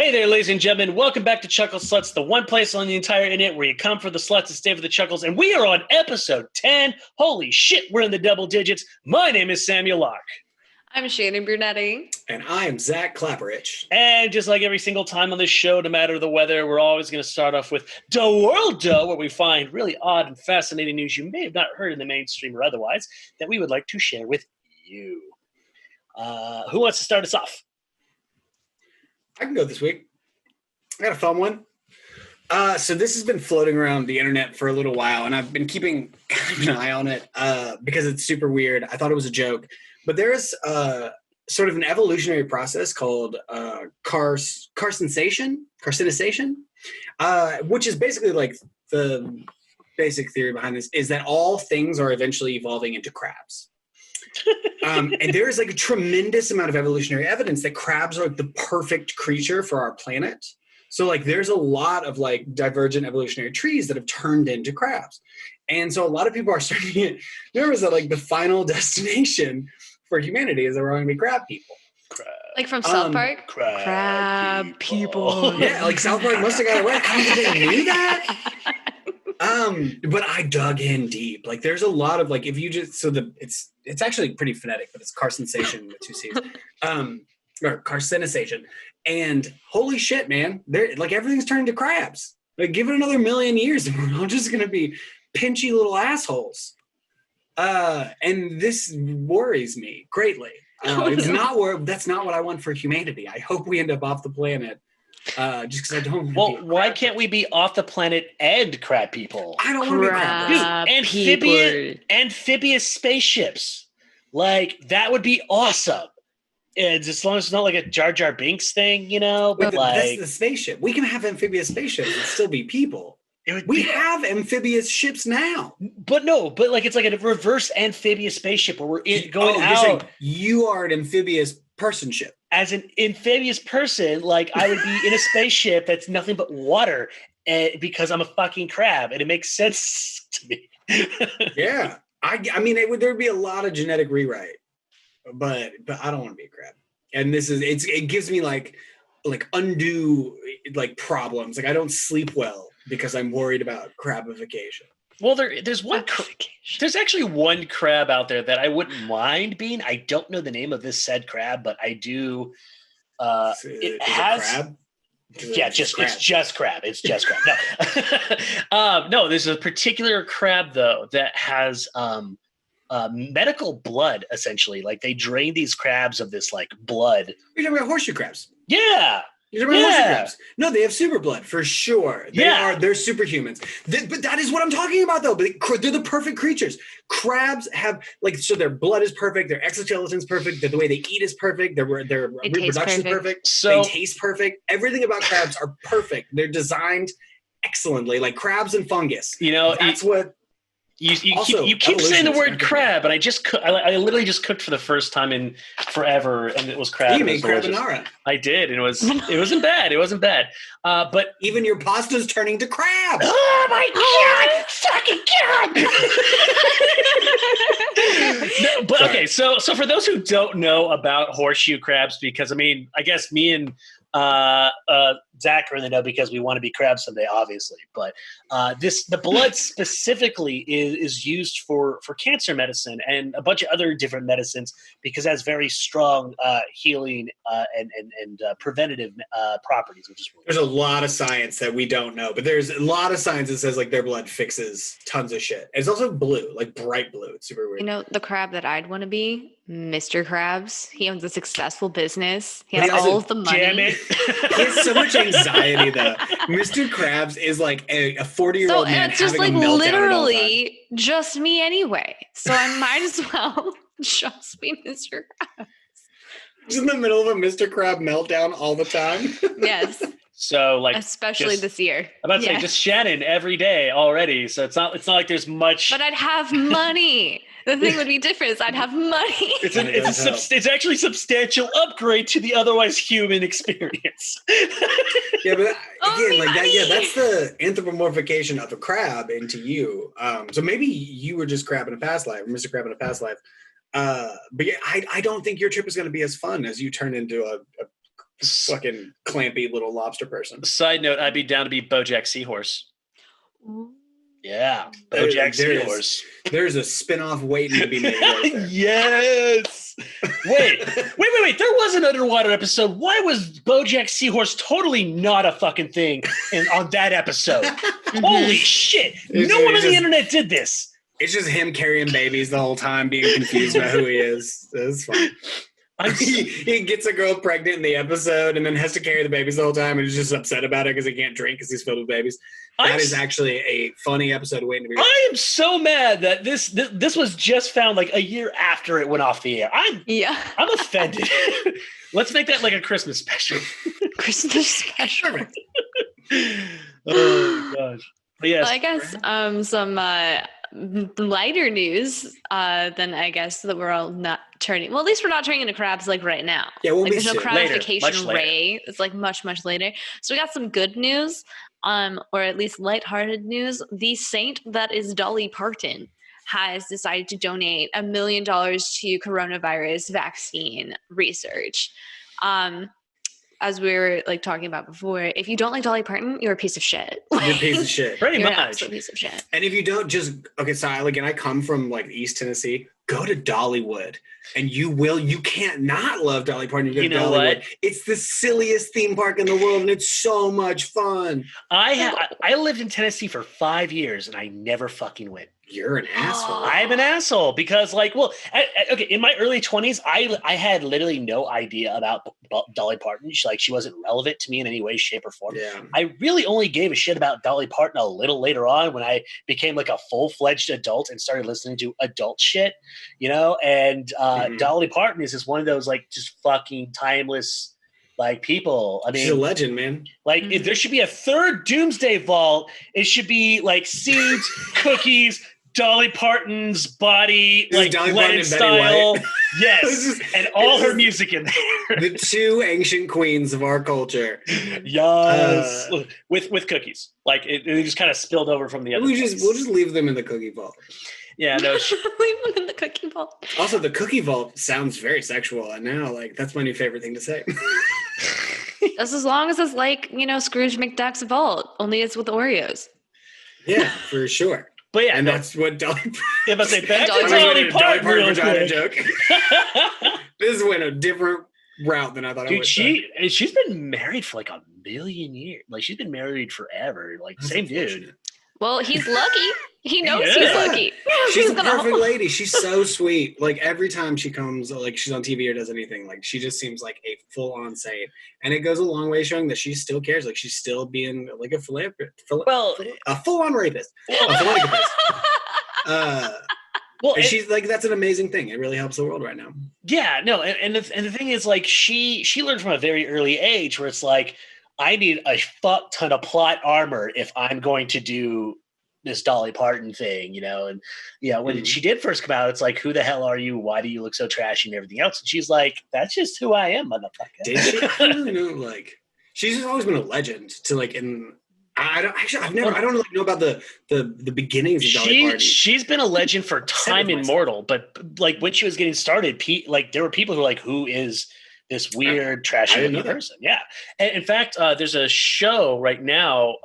Hey there, ladies and gentlemen. Welcome back to Chuckle Sluts, the one place on the entire internet where you come for the sluts and stay for the chuckles. And we are on episode 10. Holy shit, we're in the double digits. My name is Samuel Locke. I'm Shannon Brunetti. And I am Zach Clapperich. And just like every single time on this show, no matter the weather, we're always going to start off with Da Worldo, where we find really odd and fascinating news you may have not heard in the mainstream or otherwise that we would like to share with you. Who wants to start us off? I can go this week. I got a fun one. So this has been floating around the internet for a little while, and I've been keeping kind of an eye on it because it's super weird. I thought it was a joke. But there is sort of an evolutionary process called carcinization, which is basically like the basic theory behind this is that all things are eventually evolving into crabs. And there is like a tremendous amount of evolutionary evidence that crabs are like the perfect creature for our planet. So like there's a lot of like divergent evolutionary trees that have turned into crabs. And so a lot of people are starting to get nervous that like the final destination for humanity is that we're going to be crab people. Like from South Park? Crab people. Yeah, like South Park must have got it right. I don't think they knew that. But I dug in deep. Like there's a lot of like if you just it's actually pretty phonetic, but it's carcinization with two C's. Or carcinization. And holy shit, man, they're like everything's turning to crabs. Like give it another million years and we're all just gonna be pinchy little assholes. And this worries me greatly. That's not what I want for humanity. I hope we end up off the planet. Just because I don't. Well, why can't we be off the planet and crab people? I don't want to be crab. Dude, amphibious spaceships, like that would be awesome. And as long as it's not like a Jar Jar Binks thing, you know. But that's the spaceship. We can have amphibious spaceships and still be people. We have amphibious ships now. But like it's like a reverse amphibious spaceship where we're going out. You are an amphibious person ship. As an amphibious person, like I would be in a spaceship that's nothing but water because I'm a fucking crab, and it makes sense to me. Yeah, I mean, there'd be a lot of genetic rewrite, but I don't want to be a crab. And it gives me like undue like problems. Like I don't sleep well because I'm worried about crabification. Well, there's actually one crab out there that I wouldn't mind being. I don't know the name of this said crab, but I do. It has. Crab? Yeah, it's just crab. It's just crab. No, no. There's a particular crab though that has medical blood. Essentially, like they drain these crabs of this like blood. You're talking about horseshoe crabs. Yeah. No, they have super blood for sure. They're superhumans. But that is what I'm talking about, though. But they're the perfect creatures. Crabs have so their blood is perfect. Their exoskeleton's perfect. The way they eat is perfect. Their reproduction is perfect. So they taste perfect. Everything about crabs are perfect. They're designed excellently, like crabs and fungus. You know, that's what. You keep saying the word crab, and I literally just cooked for the first time in forever, and it was crab. You made carbonara. I did, and it wasn't bad. It wasn't bad. But even your pasta's turning to crab. Oh my god! Fucking god! No, but okay, so for those who don't know about horseshoe crabs, because I mean, I guess me and Zach really know because we want to be crabs someday, obviously. But the blood specifically is used for cancer medicine and a bunch of other different medicines because it has very strong healing and preventative properties. Which is really there's a lot of science that we don't know, but there's a lot of science that says like their blood fixes tons of shit. It's also blue, like bright blue. It's super weird. You know, the crab that I'd want to be, Mr. Krabs. He owns a successful business. He has all of the money. Damn it. He has so much anxiety though. Mr. Krabs is like a 40-year-old man it's just having like a meltdown literally just me anyway. So I might as well just be Mr. Krabs. Just in the middle of a Mr. Crab meltdown all the time. Yes. So like especially this year. I'm about to say just Shannon every day already. So it's not like there's much. But I'd have money. The thing would be different is I'd have money. It's actually a substantial upgrade to the otherwise human experience. Yeah, but again, like that. Yeah, that's the anthropomorphication of a crab into you. So maybe you were just Crab in a past life, Mr. Crab in a past life. But yeah, I don't think your trip is going to be as fun as you turn into a fucking clampy little lobster person. Side note, I'd be down to be Bojack Seahorse. Yeah, Bojack Seahorse. There's a spin-off waiting to be made right there. Yes. Wait. There was an underwater episode. Why was Bojack Seahorse totally not a fucking thing on that episode? Holy shit. No one on the internet did this. It's just him carrying babies the whole time, being confused about who he is. It's fun. He gets a girl pregnant in the episode and then has to carry the babies the whole time and is just upset about it because he can't drink because he's filled with babies. That is actually a funny episode waiting to be. I am so mad that this was just found like a year after it went off the air. I'm offended. Let's make that like a Christmas special. Christmas special. Oh gosh. But yes, well, I guess some lighter news than I guess that we're all not turning. Well, at least we're not turning into crabs like right now. Yeah, we'll like, be there's no crabbification later. ray. It's like much later. So we got some good news, or at least lighthearted news. The saint that is Dolly Parton has decided to donate $1 million to coronavirus vaccine research. As we were like talking about before, if you don't like Dolly Parton, you're a piece of shit. You're a piece of shit. Pretty You're much. an absolute piece of shit. And if you don't so I come from like East Tennessee, go to Dollywood and you can't not love Dolly Parton. You know Dollywood. What? It's the silliest theme park in the world and it's so much fun. I lived in Tennessee for 5 years and I never fucking went. You're an asshole. I'm an asshole because okay, in my early 20s, I had literally no idea about Dolly Parton. She wasn't relevant to me in any way, shape, or form. Yeah. I really only gave a shit about Dolly Parton a little later on when I became like a full-fledged adult and started listening to adult shit, and Dolly Parton is just one of those like just fucking timeless like people. I mean, she's a legend, man. Like if there should be a third Doomsday Vault, it should be like seeds, cookies, Dolly Parton's body, like blended style. Yes. And all her music in there. The two ancient queens of our culture. Yes. With cookies. Like it just kind of spilled over from the other. We'll just leave them in the cookie vault. Yeah, no. Leave them in the cookie vault. Also, the cookie vault sounds very sexual, and now like that's my new favorite thing to say. Just as long as it's like, Scrooge McDuck's vault, only it's with Oreos. Yeah, for sure. But yeah, and that's what Dolly. If I say back Dolly to Dolly Parton real vagina quick. joke. This went a different route than I thought. Dude, she's been married for like 1 million years. Like she's been married forever. Like that's same dude. Well, he's lucky. He knows he's lucky. She's a perfect lady. She's so sweet. Like every time she comes, like she's on TV or does anything, like she just seems like a full-on saint. And it goes a long way showing that she still cares. Like she's still being like a a full-on rapist. A philanthropist. And she's like, that's an amazing thing. It really helps the world right now. Yeah, no, and the thing is, like, she learned from a very early age where it's like, I need a fuck ton of plot armor if I'm going to do this Dolly Parton thing, and when she did first come out, it's like, who the hell are you? Why do you look so trashy and everything else? And she's like, that's just who I am, motherfucker. Did she? I don't know, like, she's just always been a legend to like I don't really know about the beginnings of Dolly Parton. She's been a legend for time immortal, but like when she was getting started, there were people who were like, who is this weird, trashy person? Yeah. And in fact, there's a show right now.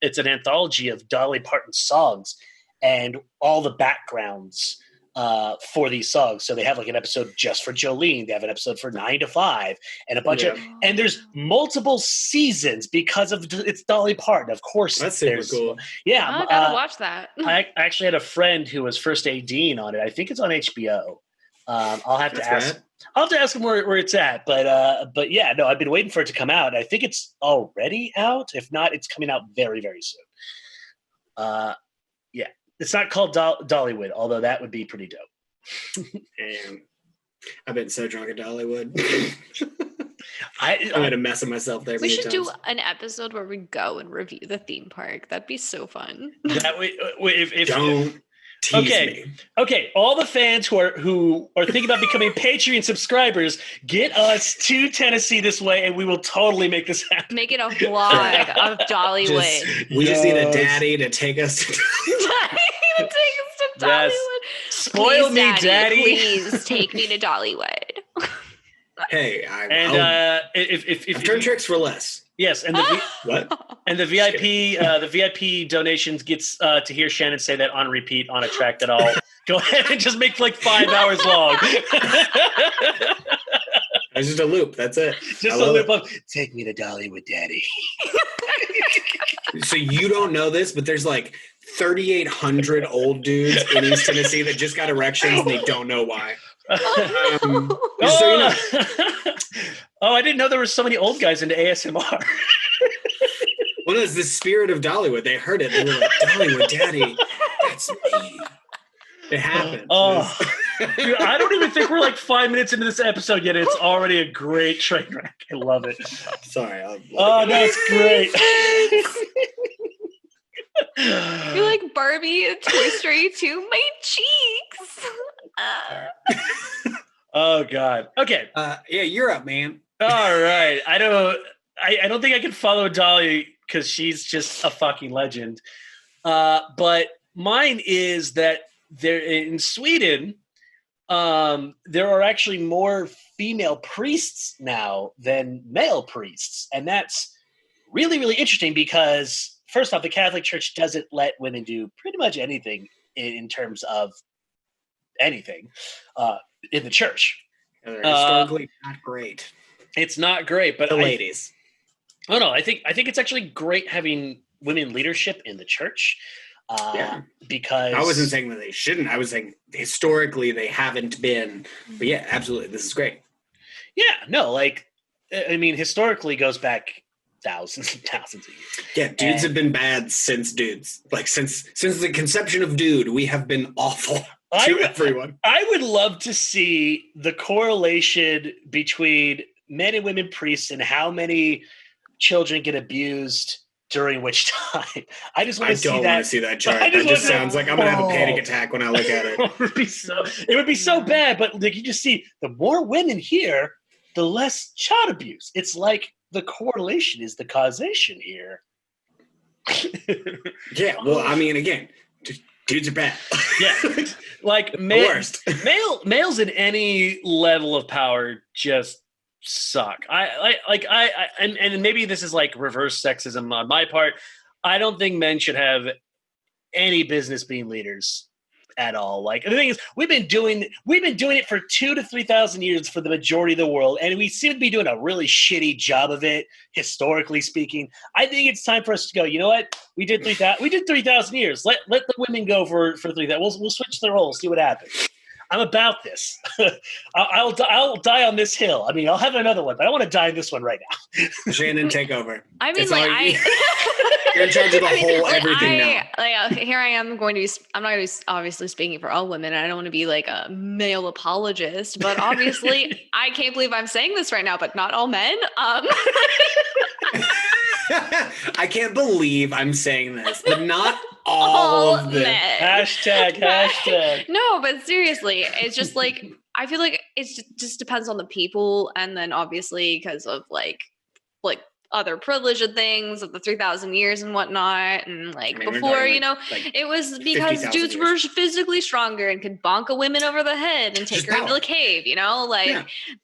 It's an anthology of Dolly Parton songs and all the backgrounds for these songs. So they have like an episode just for Jolene. They have an episode for 9 to 5 and a bunch of, and there's multiple seasons because of it's Dolly Parton. Of course. That's super cool. Yeah. I gotta watch that. I actually had a friend who was first ADing on it. I think it's on HBO. I'll have to ask. I'll have to ask him where it's at, but yeah, no, I've been waiting for it to come out. I think it's already out. If not, it's coming out very, very soon. Yeah, it's not called Dollywood, although that would be pretty dope. Damn, I've been so drunk at Dollywood. I made a mess of myself there. We should do an episode where we go and review the theme park. That'd be so fun. That way, if don't. Tease me. Okay. All the fans who are thinking about becoming Patreon subscribers, get us to Tennessee this way, and we will totally make this happen. Make it a vlog of Dollywood. We just need a daddy to take us to Dollywood. Spoil me, Daddy. Please take me to Dollywood. Hey, if turn tricks for less. Yes, and What? And the VIP donations gets to hear Shannon say that on repeat on a track that I'll go ahead and just make like 5 hours long. It's just a loop. That's it. Just a loop of "Take me to Dollywood, Daddy." So you don't know this, but there's like 3,800 old dudes in East Tennessee that just got erections and they don't know why. Just so you know. Oh, I didn't know there were so many old guys into ASMR. Well, it's the spirit of Dollywood. They heard it. They were like, "Dollywood, Daddy, that's me." It happened. Dude, I don't even think we're like 5 minutes into this episode yet. It's already a great train wreck. I love it. Sorry. No, it's great. You're like Barbie in Toy Story 2. My cheeks. Oh God. Okay. Yeah, you're up, man. All right. I don't think I can follow Dolly because she's just a fucking legend. But mine is that there in Sweden, there are actually more female priests now than male priests, and that's really, really interesting because first off, the Catholic Church doesn't let women do pretty much anything in terms of anything in the church. They're historically not great. It's not great, but the ladies. Oh no, I think it's actually great having women leadership in the church. Because I wasn't saying that they shouldn't. I was saying historically they haven't been. But yeah, absolutely, this is great. Yeah, no, like I mean, historically goes back thousands and thousands of years. Yeah, dudes have been bad since dudes. Like since the conception of dude, we have been awful to everyone. I would love to see the correlation between men and women priests and how many children get abused during which time. I just want to see that. I don't want to see that chart. That just sounds like I'm going to have a panic attack when I look at it. It would be so bad, but like you just see the more women here, the less child abuse. It's like the correlation is the causation here. Yeah, well, I mean, again, dudes are bad. Yeah, like worst. Males in any level of power just suck. And maybe this is like reverse sexism on my part. I don't think men should have any business being leaders at all. Like the thing is, we've been doing it for 2,000 to 3,000 years for the majority of the world, and we seem to be doing a really shitty job of it, historically speaking. I think it's time for us to go. You know what? We did 3,000 years. Let the women go for 3,000. We'll switch the roles. See what happens. I'm about this. I'll die on this hill. I mean, I'll have another one, but I want to die in this one right now. Shannon, take over. I mean, you're in charge of the whole everything now. Here I am I'm not going to be obviously speaking for all women. I don't want to be like a male apologist, but obviously I can't believe I'm saying this right now, but not all men. I can't believe I'm saying this, but not all of them. Hashtag. No, but seriously, it's just like, I feel like it just depends on the people. And then obviously because of like other privilege and things of the 3,000 years and whatnot. And before, it was because dudes were physically stronger and could bonk a woman over the head and take her into the cave,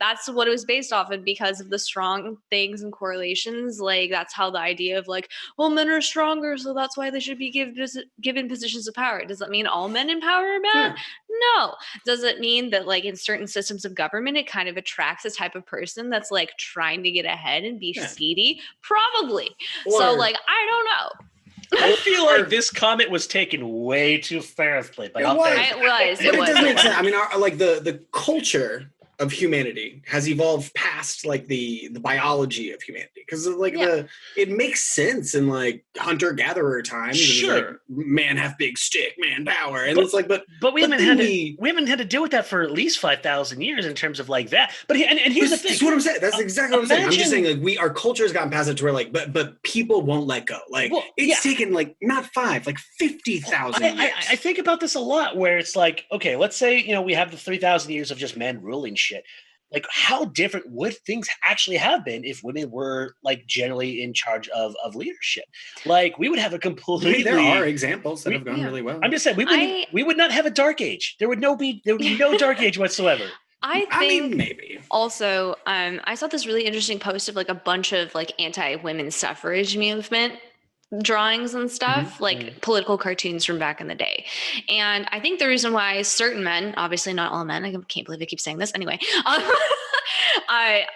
That's what it was based off. And because of the strong things and correlations, that's how the idea of men are stronger, so that's why they should be given positions of power. Does that mean all men in power are bad? Yeah. No. Does it mean that in certain systems of government, it kind of attracts a type of person that's trying to get ahead and be seedy? Probably. So I don't know. I feel like this comment was taken way too seriously, but it was. It doesn't make sense. I mean, the culture of humanity has evolved past the biology of humanity because it makes sense in hunter-gatherer times. Sure, man have big stick, man power, and but we haven't had to deal with that for at least 5,000 years in terms of that. But and here's the thing. That's what I'm saying. That's exactly what I'm saying. I'm just saying our culture has gotten past it to where but people won't let go. It's taken not 5, 50,000 years. I think about this a lot where it's okay, let's say we have the 3,000 years of just men ruling shit. How different would things actually have been if women were generally in charge of leadership? We would have a completely. There are examples that have gone really well. I'm just saying we would not have a dark age. There would be no dark age whatsoever. I mean, think maybe. also, I saw this really interesting post of like a bunch of like anti-women's suffrage movement drawings and stuff, like political cartoons from back in the day. And I think the reason why certain men, obviously not all men, I can't believe I keep saying this anyway,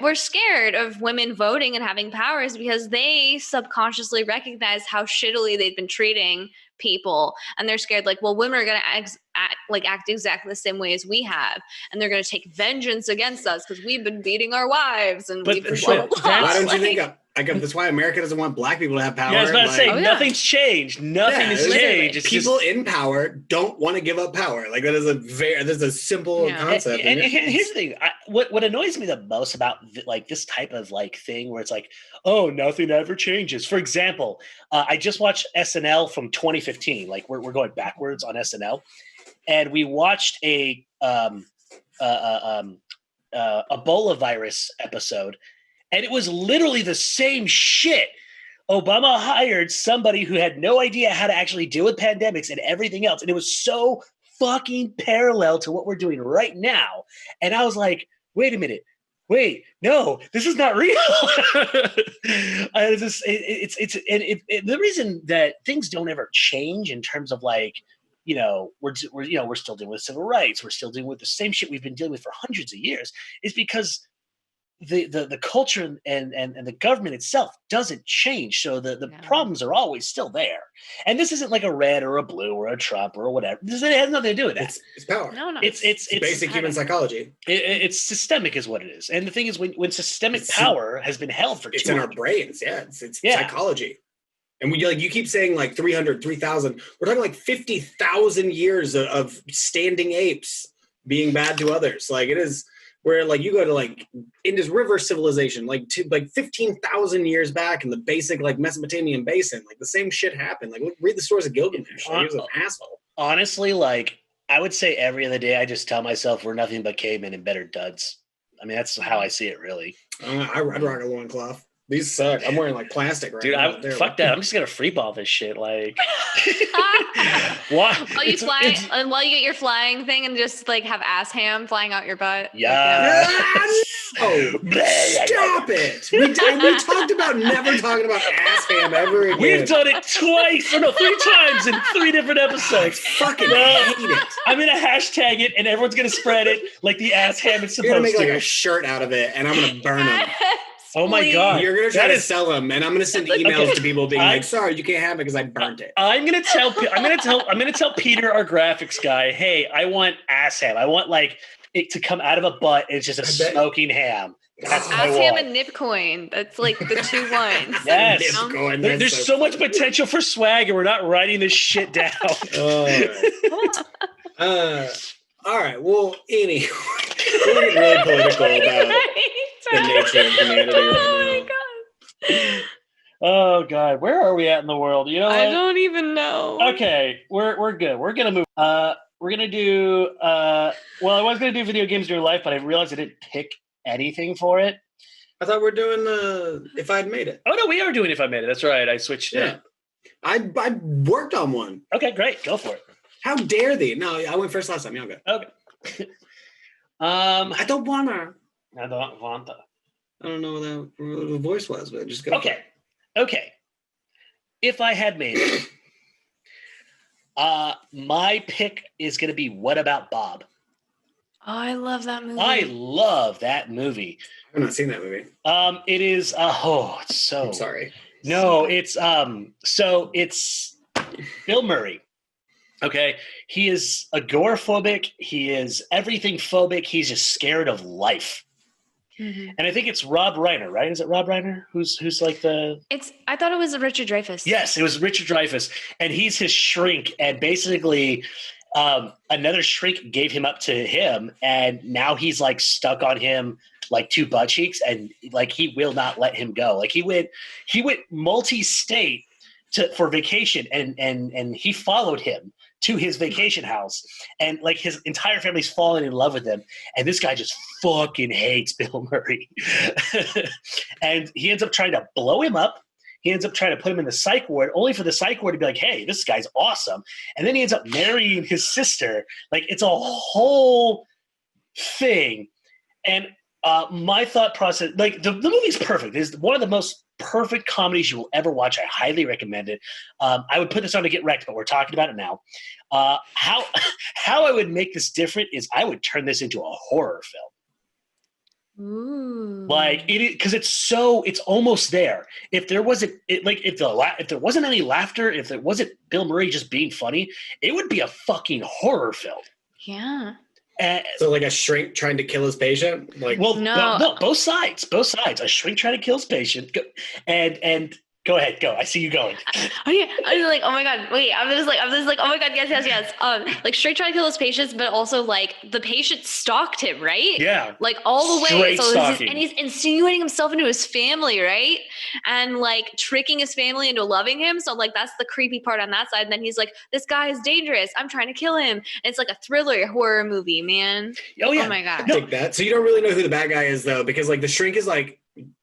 we're scared of women voting and having powers because they subconsciously recognize how shittily they've been treating people, and they're scared like, well, women are going to act exactly the same way as we have, and they're going to take vengeance against us because we've been beating our wives and we've been blah, blah, blah. Why don't you think that's why America doesn't want black people to have power? Yeah, I was about to say, nothing's changed. Nothing has changed. It's people in power don't want to give up power. Like that is a simple concept. And here's the thing: what annoys me the most about like this type of like thing, where it's like, oh, nothing ever changes. For example, I just watched SNL from 2015. Like we're going backwards on SNL, and we watched a Ebola virus episode. And it was literally the same shit. Obama hired somebody who had no idea how to actually deal with pandemics and everything else. And it was so fucking parallel to what we're doing right now. And I was like, wait a minute. Wait, no, this is not real. The reason that things don't ever change in terms of like, we're still dealing with civil rights. We're still dealing with the same shit we've been dealing with for hundreds of years is because the culture and the government itself doesn't change. So the problems are always still there. And this isn't like a red or a blue or a Trump or whatever. It has nothing to do with that. It's power. No. It's basic human psychology. It's systemic is what it is. And the thing is when systemic power has been held for it's in our brains. Yeah. It's psychology. And you keep saying like 300, 3,000. We're talking like 50,000 years of standing apes being bad to others. Like it is where like you go to like Indus River civilization, like 15,000 years back in the basic like Mesopotamian basin, like the same shit happened. Like read the stories of Gilgamesh. Like, he was an asshole. Honestly, like I would say every other day I just tell myself we're nothing but cavemen and better duds. I mean, that's how I see it, really. I'd rock a loincloth. These suck. I'm wearing like plastic right now. Dude, fuck that. I'm just gonna free ball this shit. Like, while you fly, and while you get your flying thing, and just like have ass ham flying out your butt. Yeah. Stop it. We talked about never talking about ass ham ever again. We've done it twice, or no, 3 times in 3 different episodes. I fucking hate it. I'm gonna hashtag it, and everyone's gonna spread it like the ass ham is supposed to. You're gonna make like a shirt out of it, and I'm gonna burn them. Oh my God! You're gonna try to sell them, and I'm gonna send emails to people being like, "Sorry, you can't have it because I burnt it." I'm gonna tell Peter, our graphics guy, hey, I want ass ham. I want like it to come out of a butt. And it's just a smoking ham. That's ass ham and nip coin. That's like the 2 ones. Yes, there's so much potential for swag, and we're not writing this shit down. All right. Well, anyway, we're getting really political about the nature of humanity right now. Oh God, where are we at in the world? You know, I don't even know. Okay, we're good. We're gonna move. We're gonna do. Well, I was gonna do video games in your life, but I realized I didn't pick anything for it. I thought we're doing If I'd Made It. Oh no, we are doing If I Made It. That's right. I switched it. I worked on one. Okay, great. Go for it. How dare thee? No, I went first last time. You'll go. Okay. I don't wanna. I don't want to. I don't know what the voice was, but just go. Okay. If I had made it, my pick is going to be What About Bob? Oh, I love that movie. I love that movie. I've not seen that movie. It is. It's so. I'm sorry. No, it's So it's Bill Murray. Okay, he is agoraphobic. He is everything phobic. He's just scared of life. Mm-hmm. And I think it's Rob Reiner, right? Is it Rob Reiner who's like the? I thought it was Richard Dryfus. Yes, it was Richard Dryfus, and he's his shrink. And basically, another shrink gave him up to him, and now he's like stuck on him like 2 butt cheeks, and like he will not let him go. Like he went multi-state for vacation, and he followed him to his vacation house, and like his entire family's fallen in love with him, and this guy just fucking hates Bill Murray. And he ends up trying to blow him up. He ends up trying to put him in the psych ward, only for the psych ward to be like, hey, this guy's awesome. And then he ends up marrying his sister. Like, it's a whole thing. And my thought process, like the movie's perfect. It's one of the most perfect comedies you will ever watch. I highly recommend it. I would put this on to Get Wrecked, but we're talking about it now. How I would make this different is I would turn this into a horror film. Ooh. Like because it's almost there. If there wasn't if there wasn't any laughter, if there wasn't Bill Murray just being funny, it would be a fucking horror film. Yeah. So like a shrink trying to kill his patient? Like, well, no, both sides. A shrink trying to kill his patient, and go ahead, go. I see you going. Oh yeah, I was like, oh my god, wait. I'm just like, oh my god, yes. Like straight trying to kill his patients, but also like the patient stalked him, right? Yeah, like all the way. Straight stalking. And he's insinuating himself into his family, right? And like tricking his family into loving him. So like that's the creepy part on that side. And then he's like, this guy is dangerous. I'm trying to kill him. And it's like a thriller horror movie, man. Oh yeah. Oh my god. I think that. So you don't really know who the bad guy is though, because like the shrink is like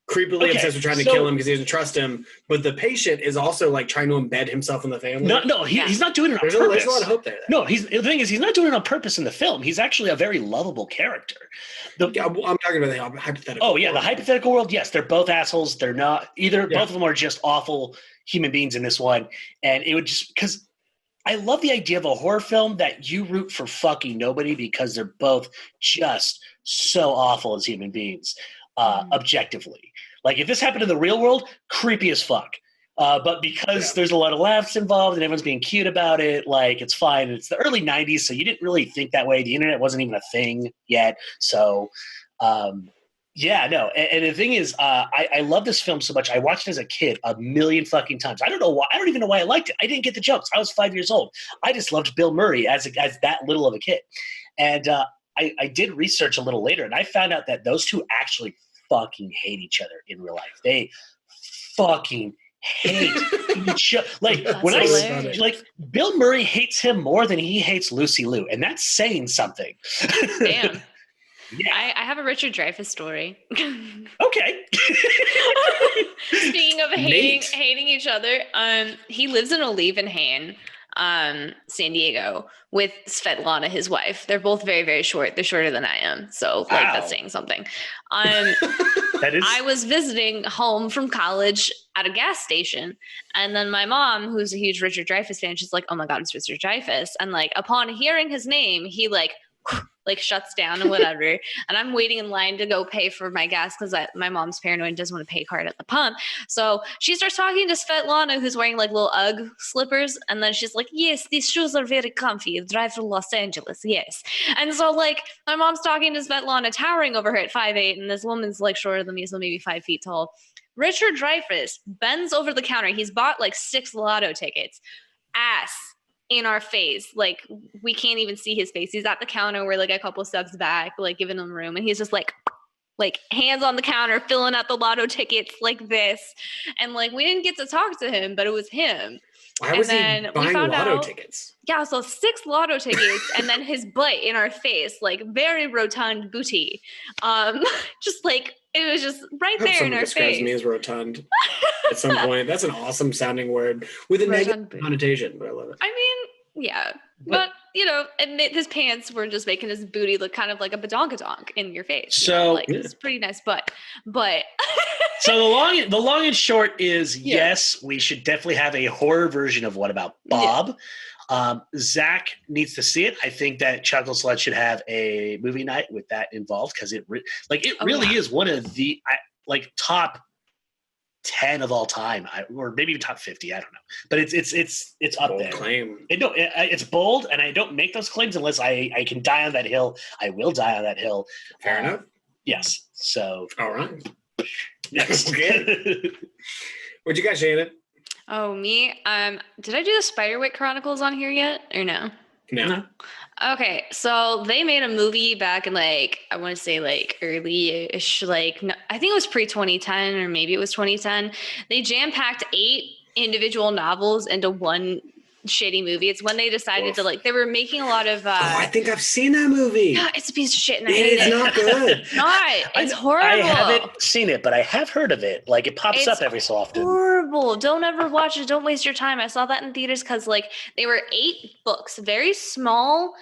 creepily obsessed with trying to kill him because he doesn't trust him, but the patient is also like trying to embed himself in the family. He's not doing it on purpose. There's a lot of hope there. No, the thing is, he's not doing it on purpose in the film. He's actually a very lovable character. I'm talking about the hypothetical. Oh yeah, the hypothetical world. Yes, they're both assholes. They're not either. Yeah. Both of them are just awful human beings in this one, and it would just because I love the idea of a horror film that you root for fucking nobody because they're both just so awful as human beings, objectively. Like if this happened in the real world, creepy as fuck. But because there's a lot of laughs involved and everyone's being cute about it, like it's fine. It's the early 90s, so you didn't really think that way. The internet wasn't even a thing yet. So, And the thing is, I love this film so much. I watched it as a kid a million fucking times. I don't know why. I don't even know why I liked it. I didn't get the jokes. I was 5 years old. I just loved Bill Murray as that little of a kid. And I did research a little later, and I found out that those two actually fucking hate each other in real life. They fucking hate each other. Like Bill Murray hates him more than he hates Lucy Liu, and that's saying something. Damn. Yeah. I have a Richard Dryfus story. Okay. Speaking of hating each other, he lives in Olevenhain, San Diego, with Svetlana, his wife. They're both very, very short. They're shorter than I am. So that's saying something. I was visiting home from college at a gas station. And then my mom, who's a huge Richard Dryfus fan, she's like, oh my God, it's Richard Dryfus. And like upon hearing his name, he like shuts down and whatever. And I'm waiting in line to go pay for my gas because my mom's paranoid and doesn't want to pay card at the pump. So she starts talking to Svetlana, who's wearing like little Ugg slippers. And then she's like, yes, these shoes are very comfy. Drive to Los Angeles. Yes. And so like my mom's talking to Svetlana, towering over her at 5'8", and this woman's like shorter than me, so maybe 5 feet tall. Richard Dryfus bends over the counter. He's bought like 6 lotto tickets. Ass in our face. Like we can't even see his face. He's at the counter. We're like a couple steps back, like giving him room. And he's just like hands on the counter, filling out the lotto tickets like this. And like, we didn't get to talk to him, but it was him. Why was he buying lotto tickets? Yeah, so 6 lotto tickets and then his butt in our face, like very rotund booty. Just like, it was just right there in our face. Someone describes me as rotund at some point. That's an awesome sounding word with a negative connotation, but I love it. I mean, yeah. But you know, and his pants were just making his booty look kind of like a badonkadonk in your face. So like it's pretty nice butt. But so the long and short is yes, we should definitely have a horror version of What About Bob? Yeah. Zach needs to see it. I think that Chuckle Slut should have a movie night with that involved because it really is one of the top 10 of all time, or maybe even top 50. I don't know, but it's up bold there. Claim. It's bold, and I don't make those claims unless I can die on that hill. I will die on that hill. Fair enough. Yes. So all right. Next. What'd you got, Shannon? Oh, me? Did I do the Spiderwick Chronicles on here yet, or no? No. Okay, so they made a movie back in I want to say early-ish, no, I think it was pre-2010 or maybe it was 2010. They jam-packed 8 individual novels into one shitty movie. It's when they decided to they were making a lot of I think I've seen that movie. Yeah, it's a piece of shit and I hate it. It's not good. It's not. It's horrible. I haven't seen it, but I have heard of it. Like it pops up every so often. Horrible. Don't ever watch it. Don't waste your time. I saw that in theaters because they were 8 books, very small,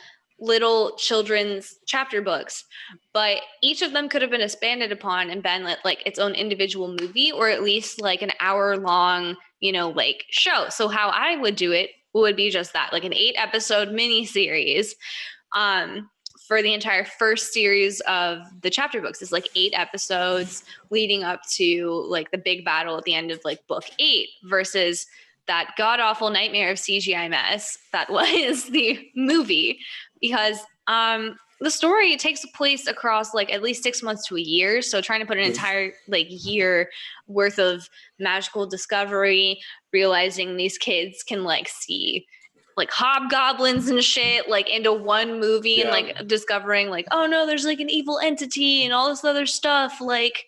little children's chapter books, but each of them could have been expanded upon and been like its own individual movie, or at least like an hour-long, like show. So how I would do it would be just that, like an 8-episode miniseries. For the entire first series of the chapter books is like 8 episodes leading up to like the big battle at the end of like book 8 versus that god-awful nightmare of CGI mess that was the movie. Because the story takes place across like at least 6 months to a year. So trying to put an entire like year worth of magical discovery, realizing these kids can like see like hobgoblins and shit like into one movie and like discovering like, oh no, there's like an evil entity and all this other stuff. Like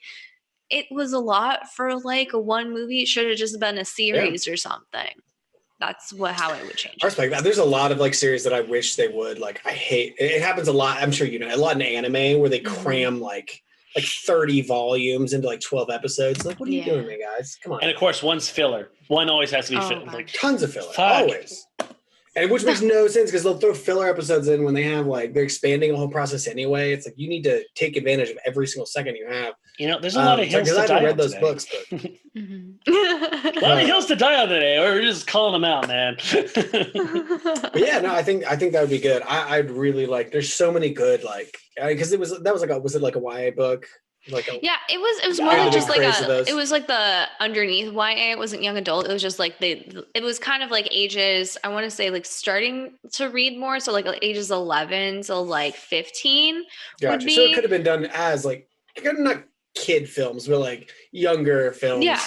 it was a lot for like a one movie. It should have just been a series or something. That's how I would change it. I respect that. There's a lot of like series that I wish they would. Like I hate it. Happens a lot. I'm sure a lot in anime where they cram like 30 volumes into like 12 episodes. Like, what are you doing, man, guys? Come on. And of course, one's filler. One always has to be filler. Like tons of filler, always. And which makes no sense because they'll throw filler episodes in when they have like they're expanding the whole process anyway. It's like you need to take advantage of every single second you have. There's a lot of hills to die on. I haven't read those books, but a lot of hills to die on today. We're just calling them out, man. But yeah, no, I think that would be good. I'd really like. There's so many good like because was it like a YA book? Like it was more than just like it was like the underneath YA. It wasn't young adult. It was just like it was kind of like ages, I want to say like starting to read more. So like ages 11 to like 15. Gotcha. So it could have been done as like not kid films, but like younger films. Yeah.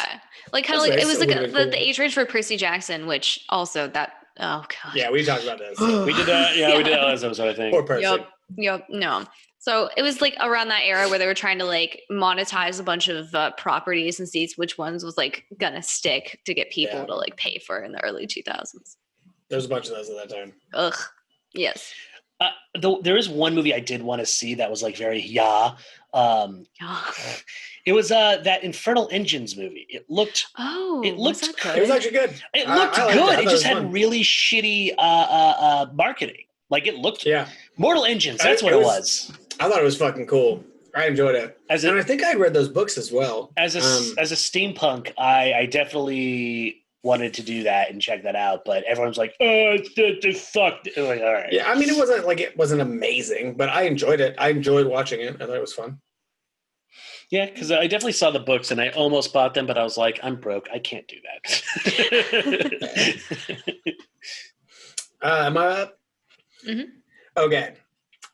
Like kind of like, it was like the age range for Percy Jackson, which also that, oh God. Yeah, we talked about this. We did that. Yeah, we did that last episode, I think. Poor Percy. Yep. No. So it was like around that era where they were trying to like monetize a bunch of properties and see which ones was like gonna stick to get people to like pay for in the early 2000s. There's a bunch of those at that time. Ugh. Yes. Though there is one movie I did want to see that was like very it was that Infernal Engines movie. It looked good. It was actually good. It looked good. It just had really shitty marketing. Like it looked Mortal Engines, that's what it was. I thought it was fucking cool. I enjoyed it. And I think I read those books as well. As a steampunk, I definitely wanted to do that and check that out, but everyone's like, oh, it's fucked. Like, all right. Yeah, I mean, it wasn't amazing, but I enjoyed it. I enjoyed watching it. I thought it was fun. Yeah, because I definitely saw the books and I almost bought them, but I was like, I'm broke. I can't do that. Am I up? Mm-hmm. Okay,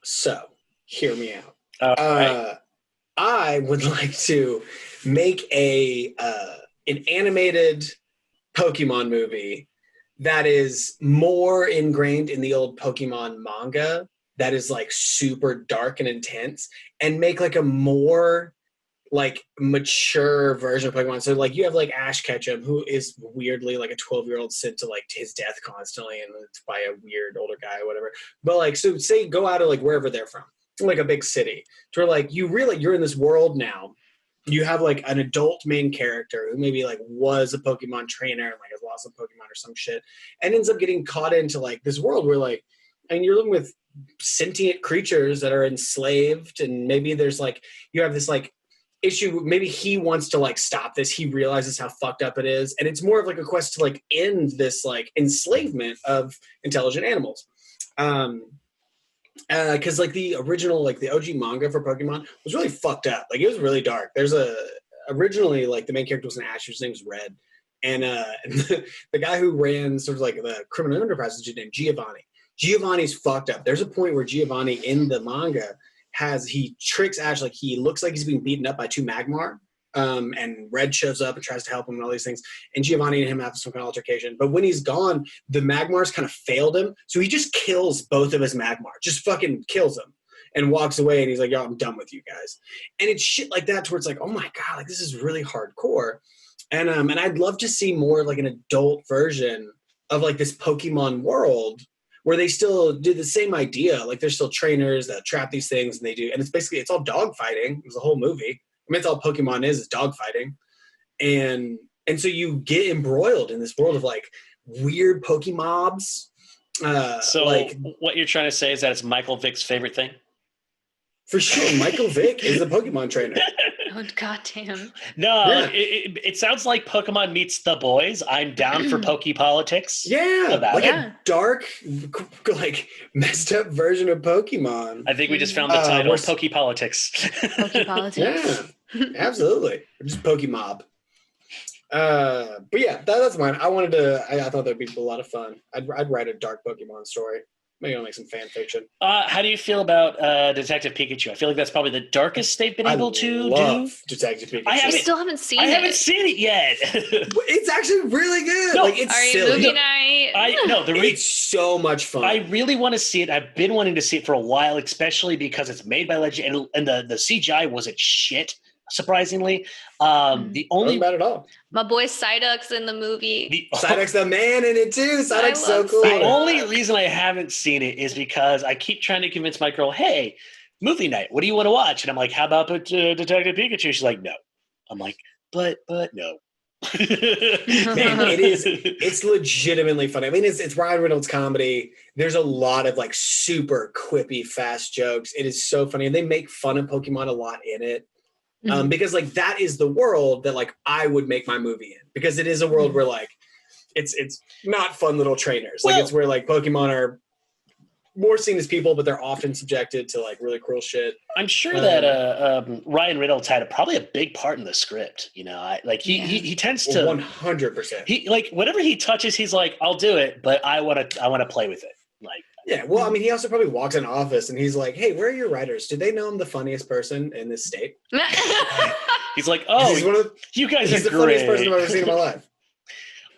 so hear me out. Right. I would like to make an animated Pokemon movie that is more ingrained in the old Pokemon manga, that is like super dark and intense, and make like a more like mature version of Pokemon. So like you have like Ash Ketchum, who is weirdly like a 12-year-old sent to like his death constantly and it's by a weird older guy or whatever. But like, so say go out of like wherever they're from, like a big city, to where like you're in this world now. You have like an adult main character who maybe like was a Pokemon trainer and like has lost a Pokemon or some shit, and ends up getting caught into like this world where like, and you're living with sentient creatures that are enslaved, and maybe there's like you have this like issue. Maybe he wants to like stop this. He realizes how fucked up it is, and it's more of like a quest to like end this like enslavement of intelligent animals. Because like the original, like the OG manga for Pokemon was really fucked up. Like it was really dark. Originally like the main character was an Ash, whose name was Red, and the guy who ran sort of like the criminal enterprise is named Giovanni. Giovanni's fucked up. There's a point where Giovanni in the manga he tricks Ash, like he looks like he's being beaten up by 2 Magmar. And Red shows up and tries to help him and all these things. And Giovanni and him have some kind of altercation. But when he's gone, the Magmars kind of failed him. So he just kills both of his Magmar. Just fucking kills them. And walks away and he's like, yo, I'm done with you guys. And it's shit like that to where it's like, oh my God, like this is really hardcore. And I'd love to see more like an adult version of like this Pokemon world where they still do the same idea. Like there's still trainers that trap these things and it's all dog fighting. It was the whole movie. I mean, that's all Pokemon is dog fighting. And so you get embroiled in this world of like weird Pokemobs So like, what you're trying to say is that it's Michael Vick's favorite thing? for sure, Michael Vick is a Pokemon trainer. Oh, goddamn. No, Yeah. it sounds like Pokemon meets the boys. I'm down for Poke Politics. Yeah, About like it. a dark, like messed up version of Pokemon. I think we just found the title, we're- Poke Politics. Poke politics. Yeah, absolutely. Just Pokemob. But yeah, that's mine. I thought that'd be a lot of fun. I'd write a dark Pokemon story. Maybe I'll make some fan fiction. How do you feel about Detective Pikachu? I feel like that's probably the darkest they've been able to do. Detective Pikachu. I still haven't seen I it. haven't seen it yet. It's actually really good. No, like it's Are you silly. movie night? It's so much fun. I really want to see it. I've been wanting to see it for a while, especially because it's made by Legend, and the CGI wasn't shit. Surprisingly, the only wasn't bad at all. My boy Psyduck's in the movie. Psyduck's the man in it too. Psyduck's so cool. The only reason I haven't seen it is because I keep trying to convince my girl, hey, movie night, what do you want to watch? And I'm like, how about Detective Pikachu? She's like, no. I'm like, but no. Man, it's legitimately funny. I mean, it's Ryan Reynolds comedy. There's a lot of like super quippy, fast jokes. It is so funny. And they make fun of Pokemon a lot in it. Because like that is the world that like I would make my movie in, because it is a world where like it's not fun little trainers. Like it's where like Pokemon are more seen as people, but they're often subjected to like really cruel shit. I'm sure that Ryan Reynolds had probably a big part in the script. You know, he tends to 100%. He like whatever he touches, he's like, I'll do it, but I want to play with it. Like. Yeah, well, I mean, he also probably walks in office and he's like, hey, where are your writers? Do they know I'm the funniest person in this state? He's like, oh, you guys are the great. funniest person I've ever seen in my life.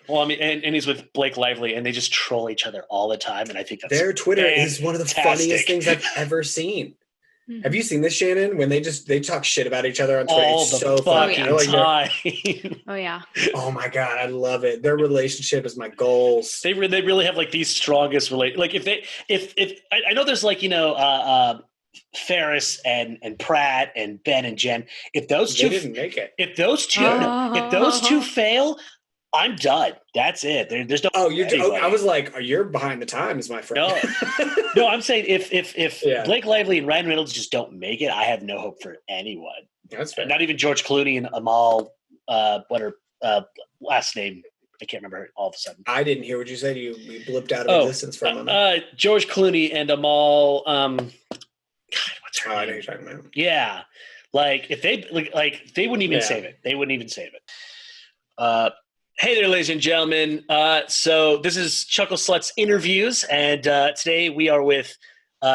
Well, I mean, and he's with Blake Lively, and they just troll each other all the time, and I think that's their Twitter is one of the funniest things I've ever seen. Have you seen this, Shannon? When they talk shit about each other on Twitter, all it's the so funny. time. Oh yeah. Oh my god, I love it. Their relationship is my goals. They really have like the strongest like if I know there's like Ferris and Pratt and Ben and Jen. If those two didn't make it, if those two fail, I'm done. That's it. There's no. I was like, you're behind the times, my friend. No, I'm saying if Blake Lively and Ryan Reynolds just don't make it, I have no hope for anyone. That's fair. Not even George Clooney and Amal. What her last name? I can't remember all of a sudden. I didn't hear what you said. You blipped out of existence for a moment. George Clooney and Amal. God, what's her name? I know you're talking about. Yeah, like if they like they wouldn't even save it. They wouldn't even save it. Hey there, ladies and gentlemen. So this is Chuckle Sluts Interviews, and today we are with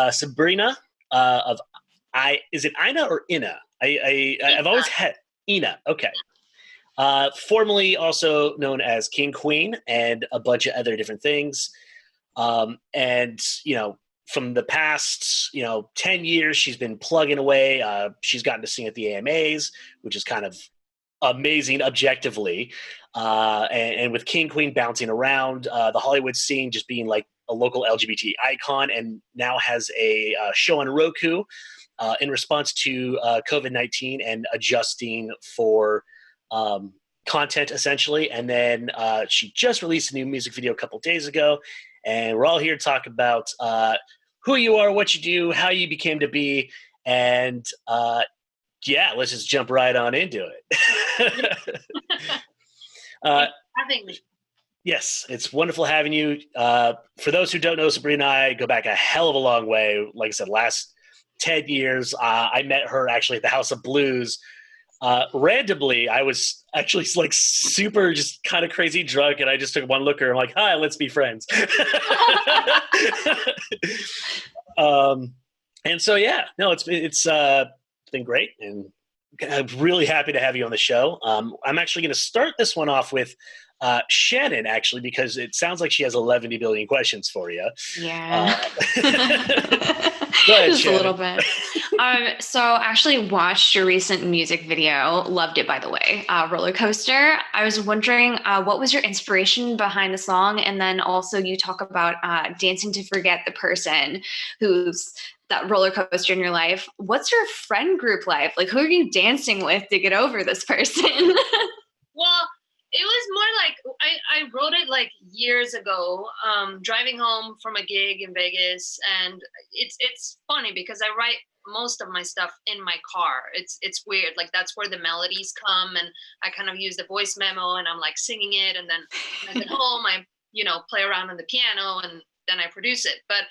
Sabrina of is it Ina or Ina? I've always had Ina. Okay. Formerly also known as King Queen and a bunch of other different things. And from the past 10 years, she's been plugging away. She's gotten to sing at the AMAs, which is kind of amazing objectively. And with King Queen bouncing around the Hollywood scene, just being like a local LGBT icon, and now has a show on Roku in response to COVID-19 and adjusting for content essentially. And then she just released a new music video a couple days ago, and we're all here to talk about who you are, what you do, how you became to be, and let's just jump right on into it. Having me. Yes, it's wonderful having you. For those who don't know, Sabrina and I go back a hell of a long way. Like I said, last 10 years, I met her actually at the House of Blues. Randomly, I was actually like super just kind of crazy drunk, and I just took one look at her. I'm like, hi, let's be friends. And so, it's been great, and I'm really happy to have you on the show. I'm actually going to start this one off with Shannon, actually, because it sounds like she has 11 billion questions for you. Yeah. Go ahead, just Shannon. a little bit. So I actually watched your recent music video. Loved it, by the way. Roller Coaster. I was wondering, what was your inspiration behind the song? And then also you talk about dancing to forget the person who's that roller coaster in your life. What's your friend group like? Like, who are you dancing with to get over this person? Well, It was more like I wrote it like years ago, driving home from a gig in Vegas, and it's funny because I write most of my stuff in my car. It's weird, like that's where the melodies come, and I kind of use the voice memo, and I'm like singing it, and then when I get home, I play around on the piano, and then I produce it. But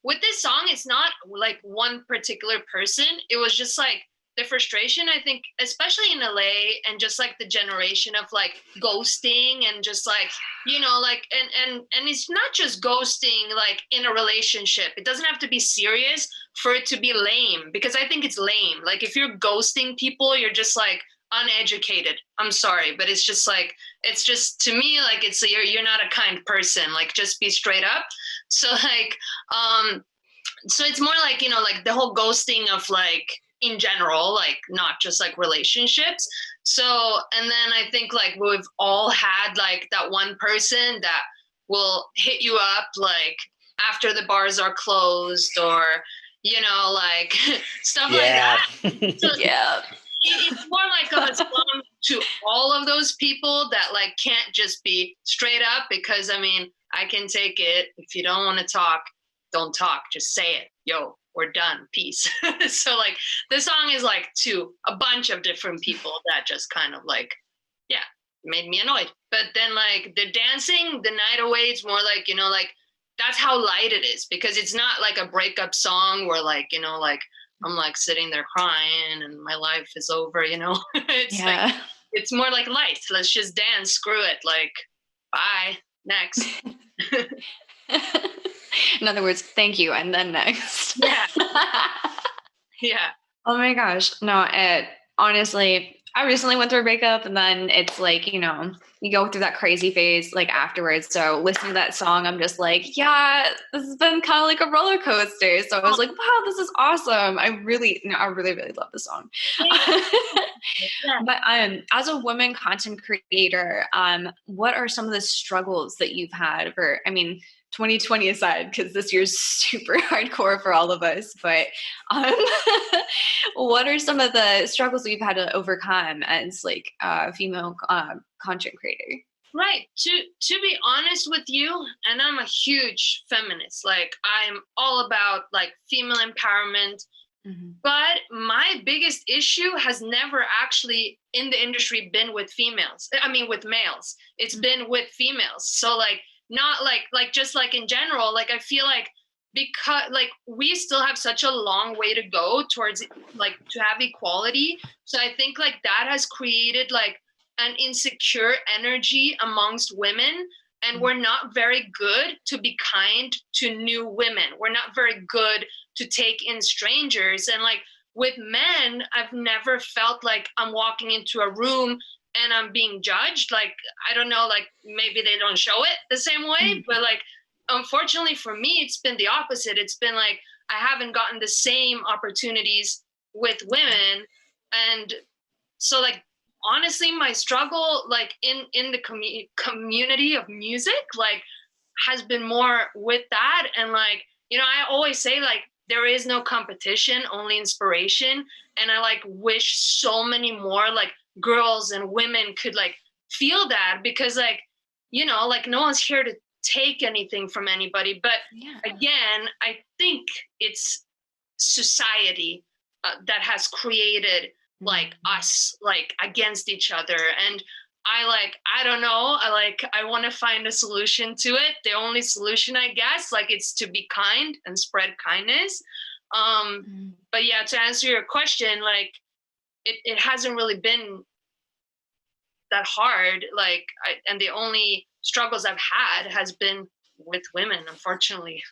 with this song, it's not like one particular person. It was just like the frustration, I think, especially in LA, and just like the generation of like ghosting, and just like, like, and it's not just ghosting like in a relationship. It doesn't have to be serious for it to be lame, because I think it's lame. Like if you're ghosting people, you're just like uneducated. I'm sorry, but it's just like, it's just, to me, like it's, you're not a kind person. Like just be straight up. So like, so it's more like, like the whole ghosting of like, in general, like not just like relationships. So, and then I think like we've all had like that one person that will hit you up like after the bars are closed, or, like stuff like that. So Yeah. It's more like of a song to all of those people that like can't just be straight up, because I mean, I can take it. If you don't want to talk, don't talk. Just say it. Yo, we're done. Peace. So like the song is like to a bunch of different people that just kind of like, yeah, made me annoyed. But then like the dancing the night away, it's more like, like that's how light it is, because it's not like a breakup song where like, like I'm like sitting there crying and my life is over, It's like, it's more like light. Let's just dance. Screw it. Like, bye. Next. In other words, thank you, and then next. Yeah. Yeah. Oh my gosh. No, honestly, I recently went through a breakup, and then it's like, you go through that crazy phase like afterwards. So listening to that song, I'm just like, yeah, this has been kind of like a roller coaster. So I was like, wow, this is awesome. I really, really love the song. Yeah. But as a woman content creator, what are some of the struggles that you've had 2020 aside, because this year's super hardcore for all of us, but what are some of the struggles that you've had to overcome as like a female content creator? Right. To be honest with you, and I'm a huge feminist, like I'm all about like female empowerment, but my biggest issue has never actually in the industry been with females. I mean, with males. It's been with females. So like, not like just like in general, like I feel like because like we still have such a long way to go towards like to have equality. So I think like that has created like an insecure energy amongst women, and we're not very good to be kind to new women. We're not very good to take in strangers. And like with men, I've never felt like I'm walking into a room and I'm being judged. Like, I don't know, like maybe they don't show it the same way, but like, unfortunately for me, it's been the opposite. It's been like, I haven't gotten the same opportunities with women. And so like, honestly, my struggle, like in the community of music, like has been more with that. And like, I always say like, there is no competition, only inspiration. And I like wish so many more like girls and women could like feel that, because like, like no one's here to take anything from anybody. But again, I think it's society that has created like us like against each other. And I don't know, I want to find a solution to it. The only solution, I guess, like it's to be kind and spread kindness. But yeah, to answer your question, like it hasn't really been that hard. Like, and the only struggles I've had has been with women, unfortunately.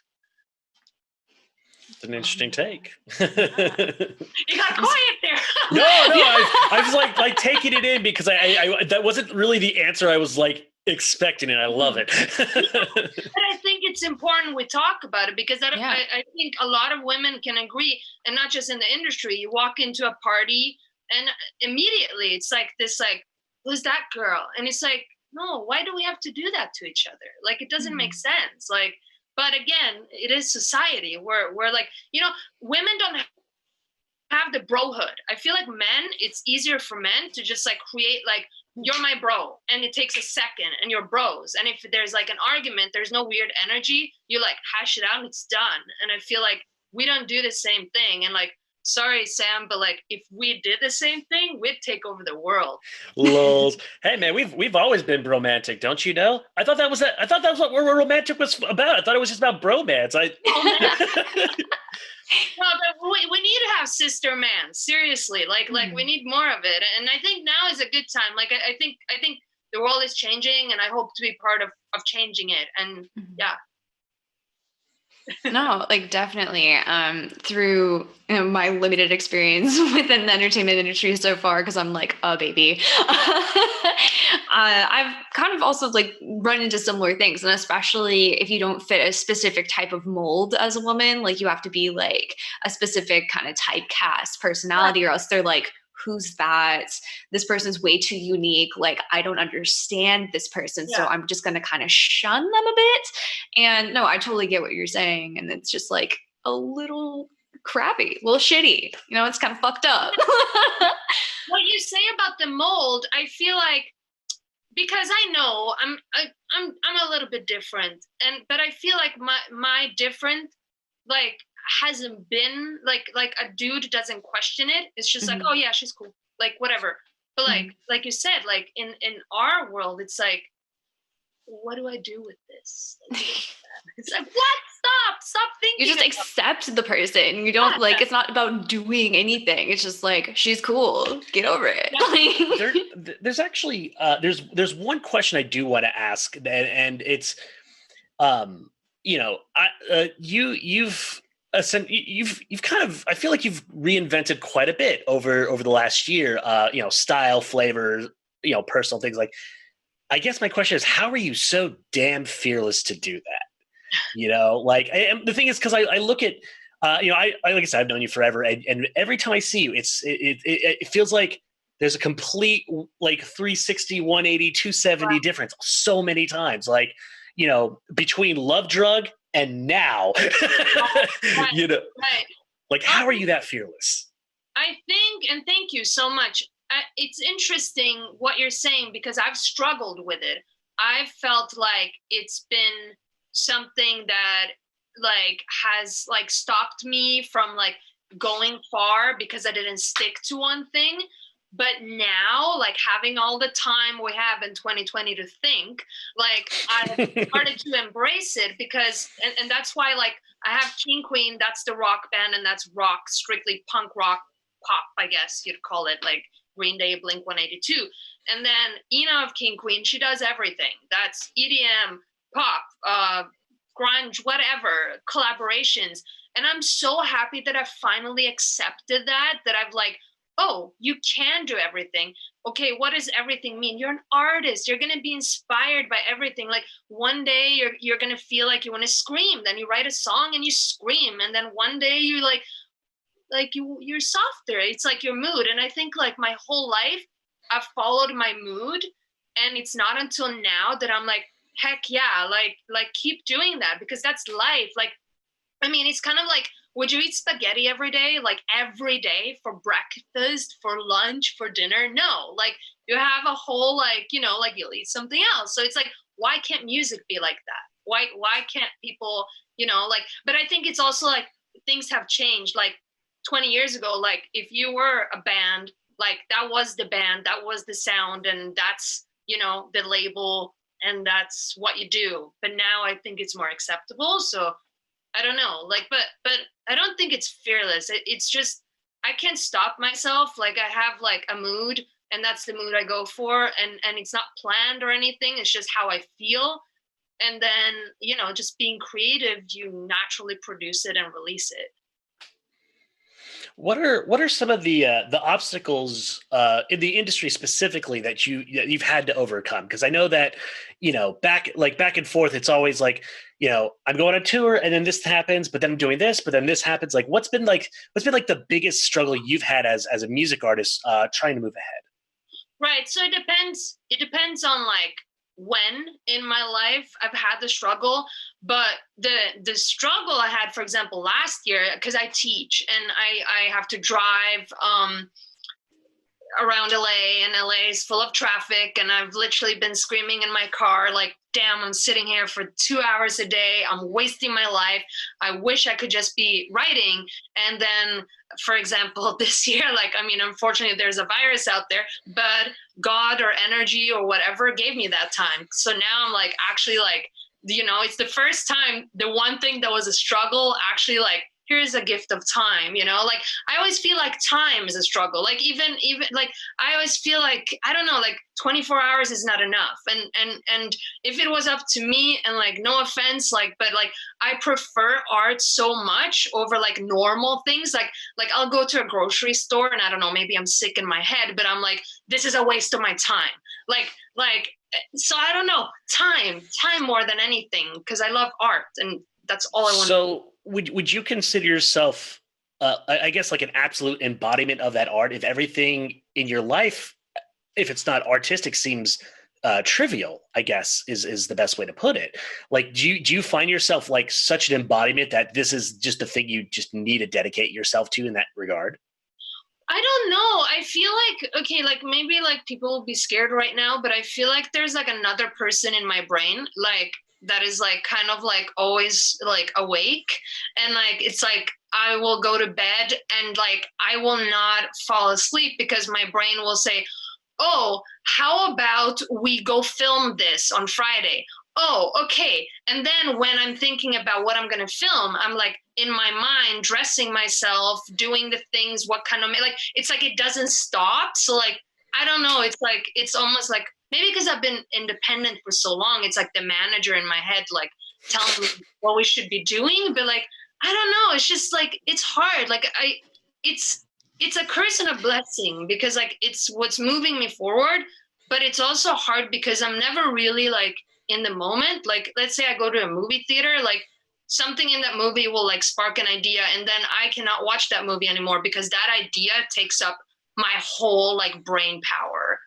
It's an interesting take. You got quiet there. No, I was like taking it in, because I that wasn't really the answer I was like expecting, and I love it. But I think it's important we talk about it, because I think a lot of women can agree, and not just in the industry. You walk into a party and immediately it's like this, like, who's that girl? And it's like, no, why do we have to do that to each other? Like, it doesn't make sense. Like, but again, it is society where we're like, women don't have the brohood. I feel like men, it's easier for men to just like create like you're my bro, and it takes a second, and you're bros. And if there's like an argument, there's no weird energy. You like hash it out, and it's done. And I feel like we don't do the same thing. And like, sorry, Sam, but like, if we did the same thing, we'd take over the world. Lols. Hey man, we've always been bromantic, don't you know? I thought that was what romantic was about. I thought it was just about bromance. No, but we need to have sister man. Seriously, like we need more of it. And I think now is a good time. Like I think the world is changing, and I hope to be part of changing it. And yeah. No, like definitely. Through my limited experience within the entertainment industry so far, because I'm like a baby, I've kind of also like run into similar things, and especially if you don't fit a specific type of mold as a woman, like you have to be like a specific kind of typecast personality, or else they're like, who's that? This person's way too unique. Like, I don't understand this person. So I'm just going to kind of shun them a bit. And no, I totally get what you're saying. And it's just like a little crappy, a little shitty. You know, it's kind of fucked up. What you say about the mold, I feel like, because I know I'm a little bit different, but I feel like my different, like, hasn't been like a dude doesn't question it. It's just like, oh yeah, she's cool, like whatever. But like you said, like in our world, it's like, what do I do with this? Like, it's like, what? Stop thinking. You just accept the person. You don't like, it's not about doing anything. It's just like, she's cool. Get over it. Yeah. There's actually there's one question I do want to ask, and it's you've kind of, I feel like you've reinvented quite a bit over the last year, style, flavor, personal things. Like, I guess my question is, how are you so damn fearless to do that? The thing is, because I look at, like I said, I've known you forever, and every time I see you, it feels like there's a complete like 360, 180, 270 difference so many times. Like, between Love Drug and now, right. Like, how are you that fearless? I think, and thank you so much. It's interesting what you're saying, because I've struggled with it. I've felt like it's been something that like has like stopped me from like going far because I didn't stick to one thing. But now, like, having all the time we have in 2020 to think, like, I've started to embrace it, because, and that's why, like, I have King Queen, that's the rock band, and that's rock, strictly punk rock, pop, I guess you'd call it, like Green Day, Blink-182. And then Ina of King Queen, she does everything. That's EDM, pop, grunge, whatever, collaborations. And I'm so happy that I finally accepted that I've like, oh, you can do everything. Okay, what does everything mean? You're an artist. You're going to be inspired by everything. Like, one day you're going to feel like you want to scream. Then you write a song and you scream. And then one day you you're softer. It's like your mood. And I think like my whole life I've followed my mood. And it's not until now that I'm like, heck yeah, like keep doing that, because that's life. Like, I mean, it's kind of like, would you eat spaghetti every day? Like every day, for breakfast, for lunch, for dinner? No, like you have a whole, like, like you'll eat something else. So it's like, why can't music be like that? Why can't people, like, but I think it's also like things have changed. Like 20 years ago, like if you were a band, like that was the band, that was the sound, and that's, the label, and that's what you do. But now I think it's more acceptable. So I don't know, like, but I don't think it's fearless. It's just, I can't stop myself. Like, I have like a mood, and that's the mood I go for. And it's not planned or anything. It's just how I feel. And then, just being creative, you naturally produce it and release it. What are some of the obstacles in the industry specifically that you've had to overcome? Because I know that back and forth, it's always like, I'm going on tour and then this happens, but then I'm doing this, but then this happens. Like, what's been like the biggest struggle you've had as a music artist trying to move ahead? Right. So it depends on like when in my life I've had the struggle. But the struggle I had, for example, last year, because I teach and I have to drive around LA, and LA is full of traffic, and I've literally been screaming in my car like, damn, I'm sitting here for 2 hours a day, I'm wasting my life, I wish I could just be writing. And then, for example, this year, like, I mean, unfortunately there's a virus out there, but God or energy or whatever gave me that time. So now I'm like, actually, like, you know, it's the first time the one thing that was a struggle actually, like, here's a gift of time, you know? Like, I always feel like time is a struggle. Like, even like, I always feel like, I don't know, like 24 hours is not enough. And if it was up to me, and like, no offense, like, but like, I prefer art so much over like normal things. Like I'll go to a grocery store and I don't know, maybe I'm sick in my head, but I'm like, this is a waste of my time. So I don't know, time more than anything, because I love art, and that's all I want. So would you consider yourself, I guess, like an absolute embodiment of that art? If everything in your life, if it's not artistic, seems trivial, I guess is the best way to put it. Like, do you find yourself like such an embodiment that this is just a thing you just need to dedicate yourself to in that regard? I don't know. I feel like, okay, like maybe like people will be scared right now, but I feel like there's like another person in my brain, like, that is like kind of like always like awake, and like it's like I will go to bed and like I will not fall asleep because my brain will say, oh, how about we go film this on Friday? Oh, okay. And then when I'm thinking about what I'm going to film, I'm like in my mind dressing myself, doing the things, what kind of, like, it's like it doesn't stop. So like, I don't know, it's like, it's almost like, maybe because I've been independent for so long, it's like the manager in my head, like telling me what we should be doing. But like, I don't know. It's just like, it's hard. Like it's a curse and a blessing, because like, it's what's moving me forward, but it's also hard because I'm never really like in the moment. Like, let's say I go to a movie theater, like something in that movie will like spark an idea, and then I cannot watch that movie anymore because that idea takes up my whole like brain power.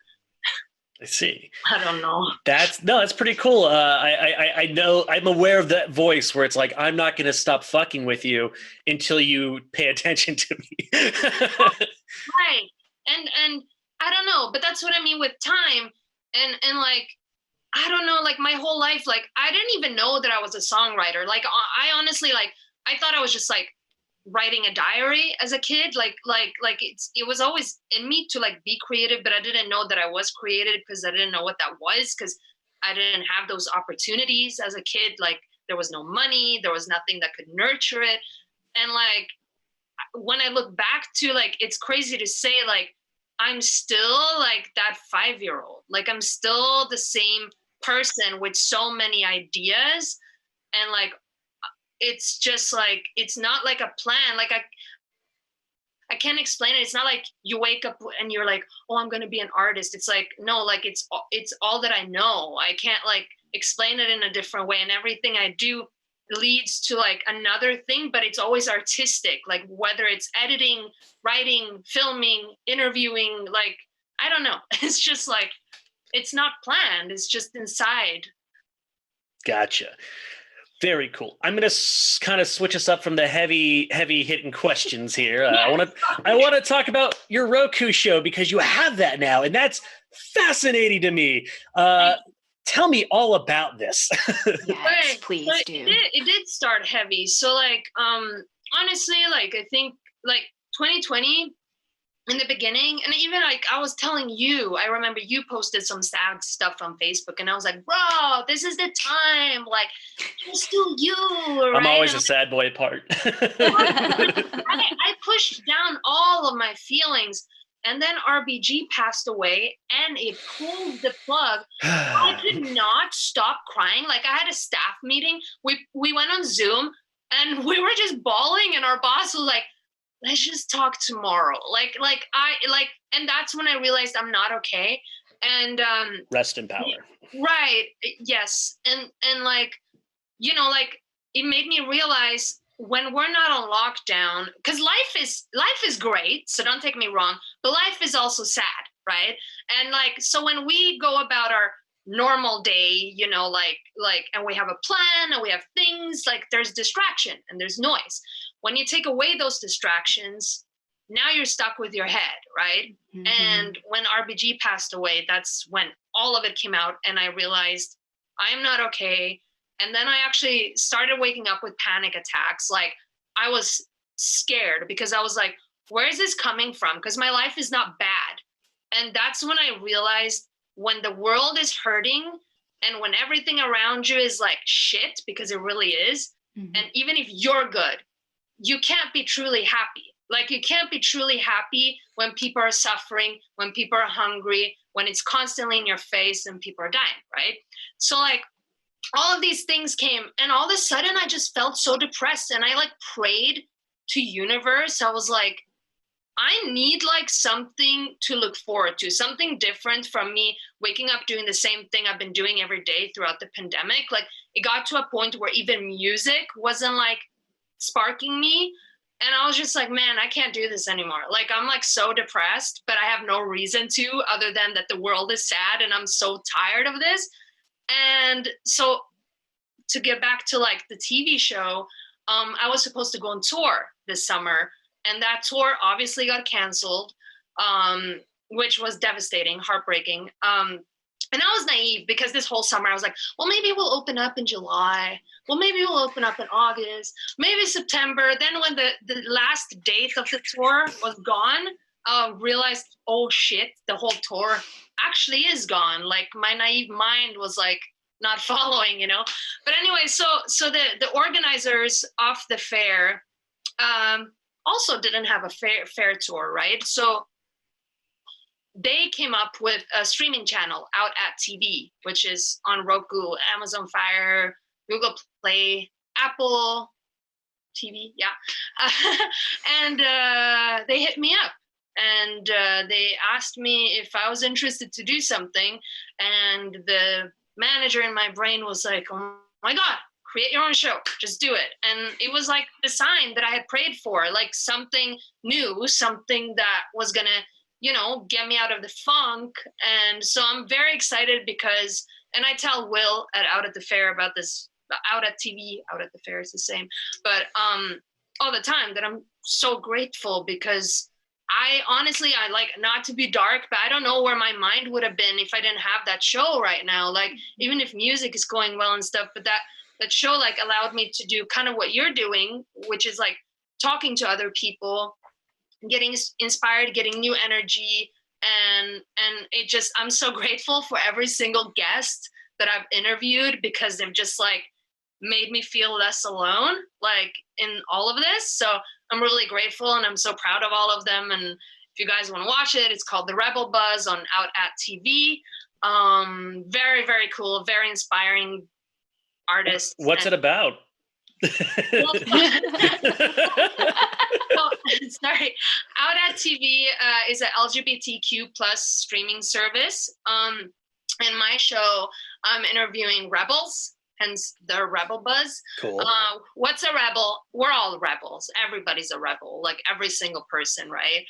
I see. I don't know. That's pretty cool. I know, I'm aware of that voice where it's like, I'm not going to stop fucking with you until you pay attention to me. Right. And I don't know, but that's what I mean with time. And like, I don't know, like my whole life, like I didn't even know that I was a songwriter. Like I honestly, like, I thought I was just like writing a diary as a kid. Like it was always in me to like be creative, but I didn't know that I was creative because I didn't know what that was, because I didn't have those opportunities as a kid. Like there was no money, there was nothing that could nurture it. And like, when I look back to, like, it's crazy to say, like, I'm still like that 5-year-old. Like I'm still the same person with so many ideas, and like it's just like, it's not like a plan. Like I can't explain it. It's not like you wake up and you're like, oh, I'm gonna be an artist. It's like, no, like it's all that I know. I can't like explain it in a different way, and everything I do leads to like another thing, but it's always artistic. Like whether it's editing, writing, filming, interviewing, like I don't know. It's just like, it's not planned. It's just inside. Gotcha. Very cool. I'm going to kind of switch us up from the heavy hitting questions here. I want to talk about your Roku show, because you have that now, and that's fascinating to me. Tell me all about this. Yes, please do. It did start heavy. So like, honestly, like I think like 2020 in the beginning, and even like I was telling you, I remember you posted some sad stuff on Facebook, and I was like, bro, this is the time, like just do you. Right? I'm always a sad boy at part. I pushed down all of my feelings, and then RBG passed away, and it pulled the plug. I could not stop crying. Like I had a staff meeting. We went on Zoom, and we were just bawling, and our boss was like, let's just talk tomorrow. And that's when I realized I'm not okay. And rest in power. Right. Yes. And like, you know, like it made me realize when we're not on lockdown, because life is great, so don't take me wrong, but life is also sad, right? And like, so when we go about our normal day, you know, like, and we have a plan and we have things, like there's distraction and there's noise. When you take away those distractions, now you're stuck with your head, right? Mm-hmm. And when RBG passed away, that's when all of it came out, and I realized I'm not okay. And then I actually started waking up with panic attacks. Like, I was scared because I was like, where is this coming from? Because my life is not bad. And that's when I realized when the world is hurting and when everything around you is like shit, because it really is, and even if you're good, you can't be truly happy. Like, you can't be truly happy when people are suffering, when people are hungry, when it's constantly in your face and people are dying, right? So like, all of these things came, and all of a sudden I just felt so depressed, and I like prayed to universe. I was like, I need like something to look forward to, something different from me waking up doing the same thing I've been doing every day throughout the pandemic. Like, it got to a point where even music wasn't like sparking me. And I was just like, man, I can't do this anymore. Like, I'm like so depressed, but I have no reason to, other than that the world is sad and I'm so tired of this. And so to get back to like the TV show, I was supposed to go on tour this summer, and that tour obviously got canceled, which was devastating, heartbreaking. And I was naive because this whole summer I was like, well, maybe we'll open up in July. Well, maybe we'll open up in August, maybe September. Then when the last date of the tour was gone, I realized, oh shit, the whole tour actually is gone. Like, my naive mind was like not following, you know? But anyway, so the organizers of the fair also didn't have a fair tour, right? So they came up with a streaming channel, Out at TV, which is on Roku, Amazon Fire, Google Play, Apple TV, yeah. And they hit me up, and they asked me if I was interested to do something. And the manager in my brain was like, oh my God, create your own show, just do it. And it was like the sign that I had prayed for, like something new, something that was gonna, you know, get me out of the funk. And so I'm very excited because, and I tell Will Out at the Fair about this, Out at TV, Out at the Fair is the same, but all the time, that I'm so grateful, because I honestly, I like, not to be dark, but I don't know where my mind would have been if I didn't have that show right now. Like, even if music is going well and stuff, but that show like allowed me to do kind of what you're doing, which is like talking to other people, getting inspired, getting new energy. And it just, I'm so grateful for every single guest that I've interviewed, because they've just like made me feel less alone, like in all of this. So I'm really grateful, and I'm so proud of all of them. And if you guys want to watch it, it's called The Rebel Buzz on Out at TV. Very, very cool, very inspiring artists. What's it about? Well, sorry. Out at TV is an LGBTQ plus streaming service. In my show, I'm interviewing rebels, hence the Rebel Buzz. Cool. What's a rebel? We're all rebels. Everybody's a rebel, like every single person, right?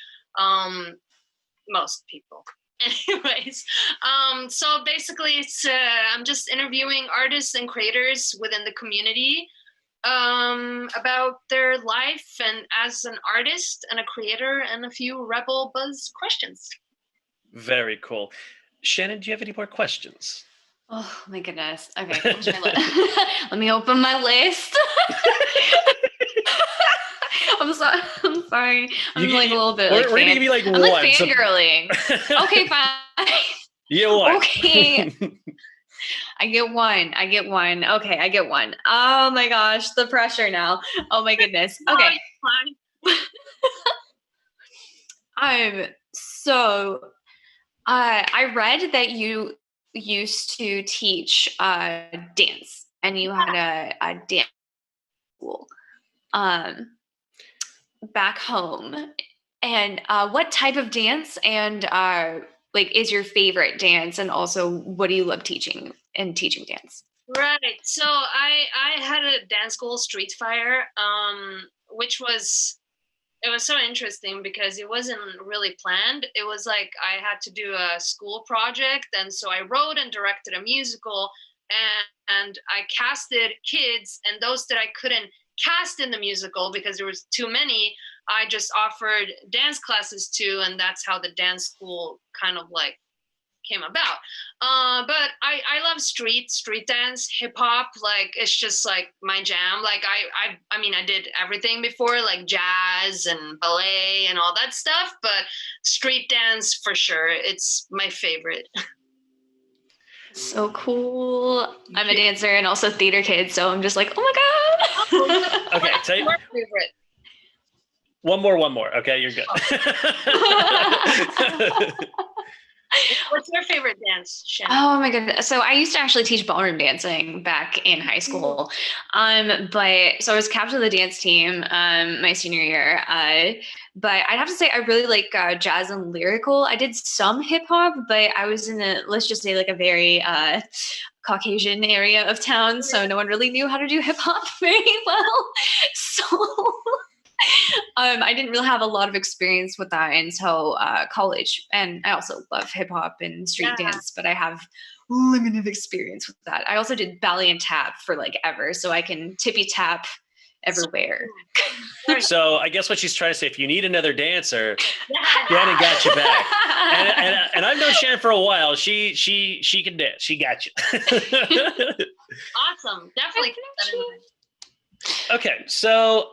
Most people. Anyways, so basically it's I'm just interviewing artists and creators within the community about their life and as an artist and a creator, and a few Rebel Buzz questions. Very cool. Shannon, do you have any more questions? Oh my goodness. Okay, where's my list? Let me open my list. I'm sorry. I'm like a little bit. We're gonna give you like I'm one. like fangirling. Okay, fine. You what? Okay. I get one. Okay, I get one. Oh my gosh, the pressure now. Oh my goodness. Okay. I read that you used to teach dance, and you had a dance school back home. And what type of dance and like is your favorite dance, and also what do you love teaching dance? Right. So I had a dance school, Street Fire, which was, it was so interesting because it wasn't really planned. It was like I had to do a school project, and so I wrote and directed a musical, and I casted kids, and those that I couldn't cast in the musical because there was too many, I just offered dance classes too, and that's how the dance school kind of like came about. But I love street dance, hip hop. Like it's just like my jam. Like I mean I did everything before, like jazz and ballet and all that stuff, but street dance for sure. It's my favorite. So cool. I'm a dancer and also theater kid, so I'm just like, oh my god. Okay, tell you. Your favorite? One more. Okay, you're good. What's your favorite dance, Shannon? Oh my goodness. So I used to actually teach ballroom dancing back in high school. But so I was captain of the dance team my senior year. But I'd have to say I really like jazz and lyrical. I did some hip hop, but I was in let's just say like a very Caucasian area of town, so no one really knew how to do hip hop very well. So I didn't really have a lot of experience with that until college. And I also love hip hop and street dance, but I have limited experience with that. I also did ballet and tap for like ever, so I can tippy tap everywhere. So I guess what she's trying to say, if you need another dancer, Shannon got you back. And I've known Shannon for a while. She can dance. She got you. Awesome. Definitely. Okay, so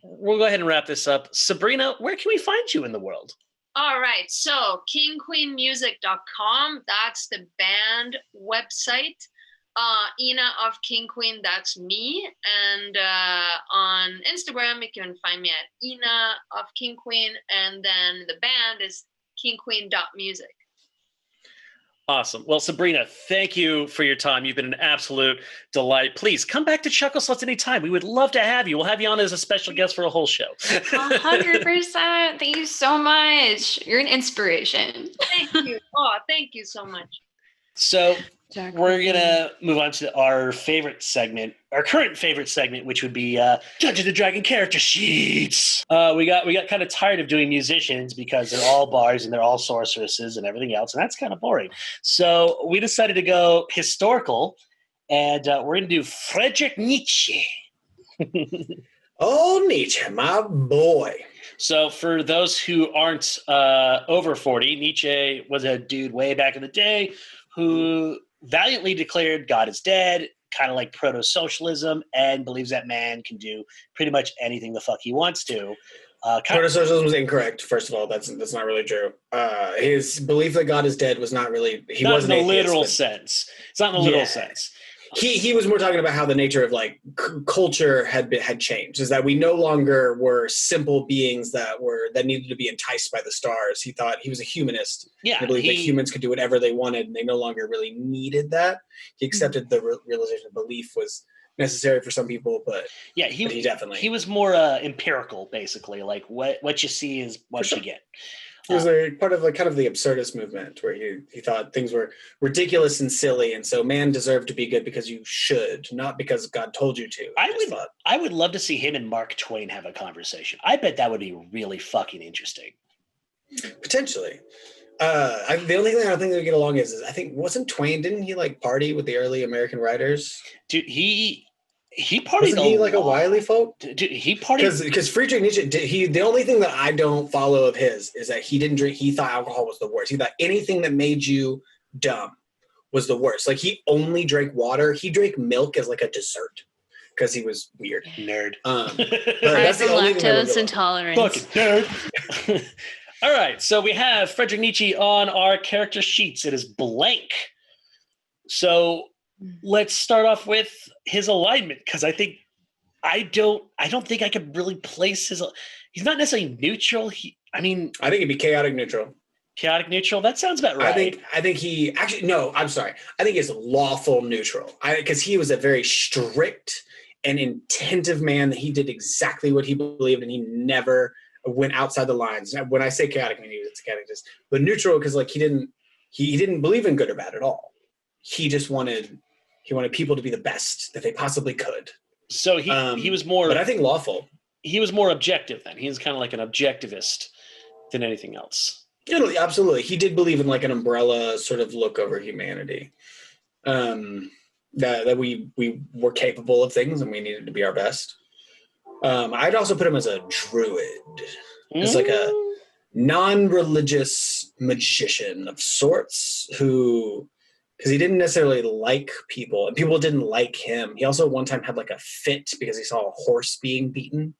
we'll go ahead and wrap this up. Sabrina, where can we find you in the world? All right, so kingqueenmusic.com, that's the band website. Ina of King Queen, that's me. And on Instagram, you can find me at Ina of King Queen. And then the band is kingqueen.music. Awesome. Well, Sabrina, thank you for your time. You've been an absolute delight. Please come back to Chuckle Sluts anytime. We would love to have you. We'll have you on as a special guest for a whole show. 100%. Thank you so much. You're an inspiration. Thank you. Oh, thank you so much. So we're going to move on to our favorite segment, our current favorite segment, which would be Dungeons and Dragon character sheets. We got kind of tired of doing musicians because they're all bards and they're all sorceresses and everything else, and that's kind of boring. So we decided to go historical, and we're going to do Fredrich Nietzsche. Oh, Nietzsche, my boy. So for those who aren't over 40, Nietzsche was a dude way back in the day who valiantly declared God is dead, kind of like proto-socialism, and believes that man can do pretty much anything the fuck he wants to. Proto-socialism was incorrect, first of all. That's not really true. His belief that God is dead was not really... He not wasn't in the atheist, literal but, sense. It's not in the literal sense. He was more talking about how the nature of like culture had changed, is that we no longer were simple beings that needed to be enticed by the stars. He thought he was a humanist. Yeah, he believed that humans could do whatever they wanted, and they no longer really needed that. He accepted the realization that belief was necessary for some people, but he was more empirical, basically. Like what you see is what you get. He was a part of kind of the absurdist movement, where he thought things were ridiculous and silly, and so man deserved to be good because you should, not because God told you to. I would love to see him and Mark Twain have a conversation. I bet that would be really fucking interesting. Potentially. The only thing I don't think they would get along is I think, didn't he like party with the early American writers? Dude, he partied. Wasn't he like a wily folk? Dude, he partied because Friedrich Nietzsche. The only thing that I don't follow of his is that he didn't drink. He thought alcohol was the worst. He thought anything that made you dumb was the worst. Like he only drank water. He drank milk as like a dessert because he was weird. Nerd. That's the lactose intolerance. Fucking nerd. All right, so we have Fredrich Nietzsche on our character sheets. It is blank. So let's start off with his alignment, because I don't think I could really place his. He's not necessarily neutral. I think it'd be chaotic neutral. Chaotic neutral. That sounds about right. I think he actually no. I'm sorry. I think it's lawful neutral. Because he was a very strict and attentive man. That he did exactly what he believed, and he never went outside the lines. When I say chaotic, I mean it's chaotic, but neutral because like he didn't believe in good or bad at all. He just wanted people to be the best that they possibly could. So he was more, but I think lawful. He was more objective then. He was kind of like an objectivist than anything else. Yeah, absolutely. He did believe in like an umbrella sort of look over humanity. That we were capable of things and we needed to be our best. I'd also put him as a druid. As like a non-religious magician of sorts who, because he didn't necessarily like people and people didn't like him. He also one time had like a fit because he saw a horse being beaten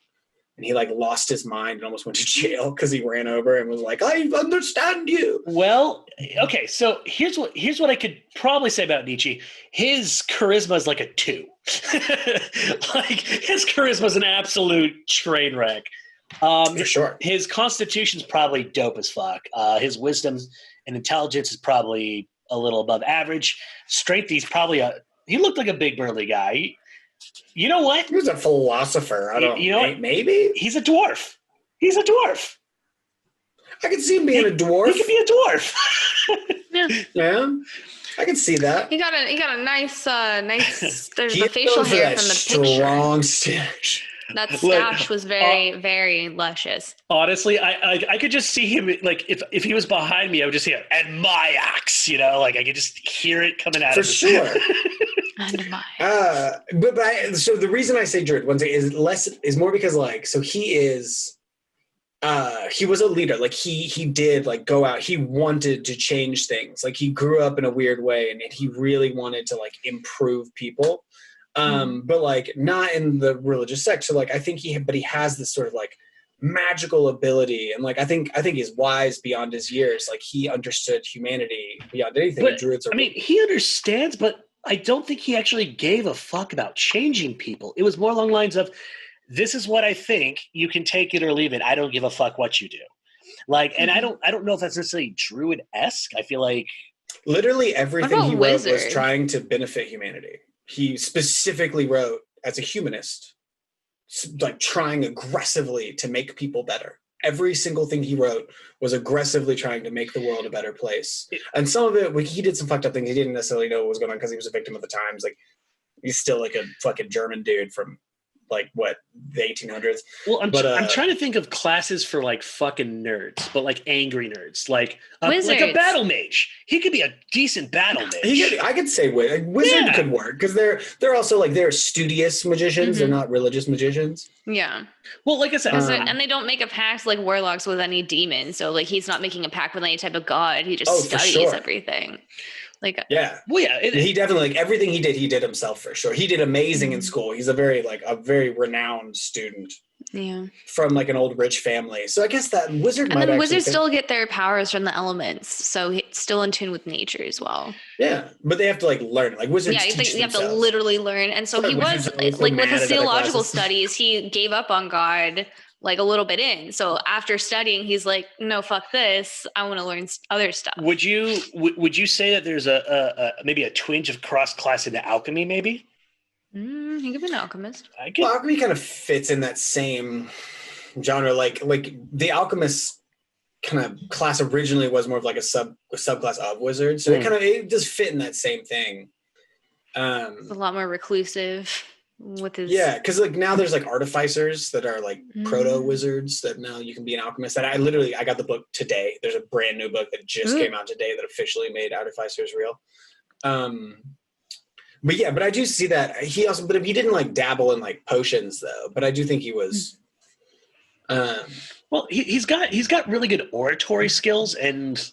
and he like lost his mind and almost went to jail because he ran over and was like, I understand you. Well, okay, so here's what I could probably say about Neitzsche. His charisma is like a 2. Like his charisma is an absolute train wreck. For sure. His constitution's probably dope as fuck. His wisdom and intelligence is probably a little above average. Strength, he looked like a big burly guy. You know what? He was a philosopher. Maybe? He's a dwarf. I could see him being a dwarf. He could be a dwarf. Yeah. I can see that. He got a nice there's the facial hair from the strong picture. stash. That stash was very, very luscious. Honestly, I could just see him, like, if he was behind me, I would just hear, and my axe, like, I could just hear it coming out of his sure. And my so the reason I say druid, one thing, is more because, like, so he was a leader. Like, he did, like, go out. He wanted to change things. Like, he grew up in a weird way, and he really wanted to, like, improve people. But like not in the religious sect. So like I think he has this sort of like magical ability, and like I think he's wise beyond his years. Like he understood humanity beyond anything. But, Druids are. I mean, he understands, but I don't think he actually gave a fuck about changing people. It was more along the lines of, "This is what I think. You can take it or leave it. I don't give a fuck what you do." Like, and I don't know if that's necessarily Druid-esque. I feel like literally everything he wrote Wizard? was trying to benefit humanity. He specifically wrote as a humanist, like trying aggressively to make people better. Every single thing he wrote was aggressively trying to make the world a better place. And some of it, he did some fucked up things. He didn't necessarily know what was going on because he was a victim of the times. Like he's still like a fucking German dude from like what, the 1800s. Well, I'm trying to think of classes for like fucking nerds, but like angry nerds, like a battle mage. He could be a decent battle mage. I could say wizard could work because they're also like they're studious magicians. They're not religious magicians. Yeah. Well, like I said, and they don't make a pact like warlocks with any demons. So like he's not making a pact with any type of god. He just studies everything. Like well, yeah, he definitely, like everything he did himself for sure. He did amazing in school. He's a very renowned student. Yeah. From like an old rich family. So I guess that wizard and might. And then wizards still get their powers from the elements, so it's still in tune with nature as well. Yeah, but they have to like learn. Like wizards. Yeah, you have to literally learn. And so he was like with his theological studies, he gave up on God like a little bit in. So after studying, he's like, no, fuck this. I want to learn other stuff. Would you say that there's a maybe a twinge of cross class into alchemy? Maybe. He could be an alchemist. Well, alchemy kind of fits in that same genre. Like the alchemist kind of class originally was more of like a subclass of wizards. So it does fit in that same thing. It's a lot more reclusive. With his because like now there's like artificers that are like proto wizards that now you can be an alchemist. And I got the book today. There's a brand new book that just came out today that officially made artificers real. But I do see that he also, but if he didn't like dabble in like potions though, but I do think he was. Well, he's got really good oratory skills, and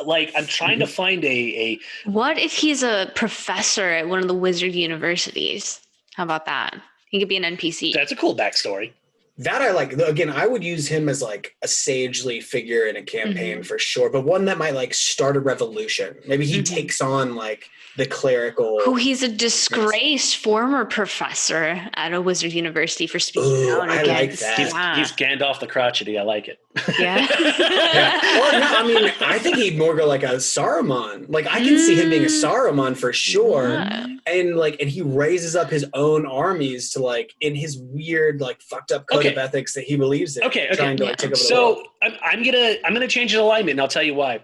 like I'm trying to find a. What if he's a professor at one of the wizard universities? How about that? He could be an NPC. That's a cool backstory. That I like. Again, I would use him as like a sagely figure in a campaign for sure, but one that might like start a revolution. Maybe he takes on like the clerical. He's a disgraced former professor at a wizard university for speaking out I against. like that. He's Gandalf the crotchety. I like it. Yeah. Or no, I mean, I think he'd more go like a Saruman. Like I can see him being a Saruman for sure. Yeah. And he raises up his own armies to like in his weird like fucked up code of ethics that he believes in. Okay. Trying to like take over the world. I'm gonna change his alignment, and I'll tell you why.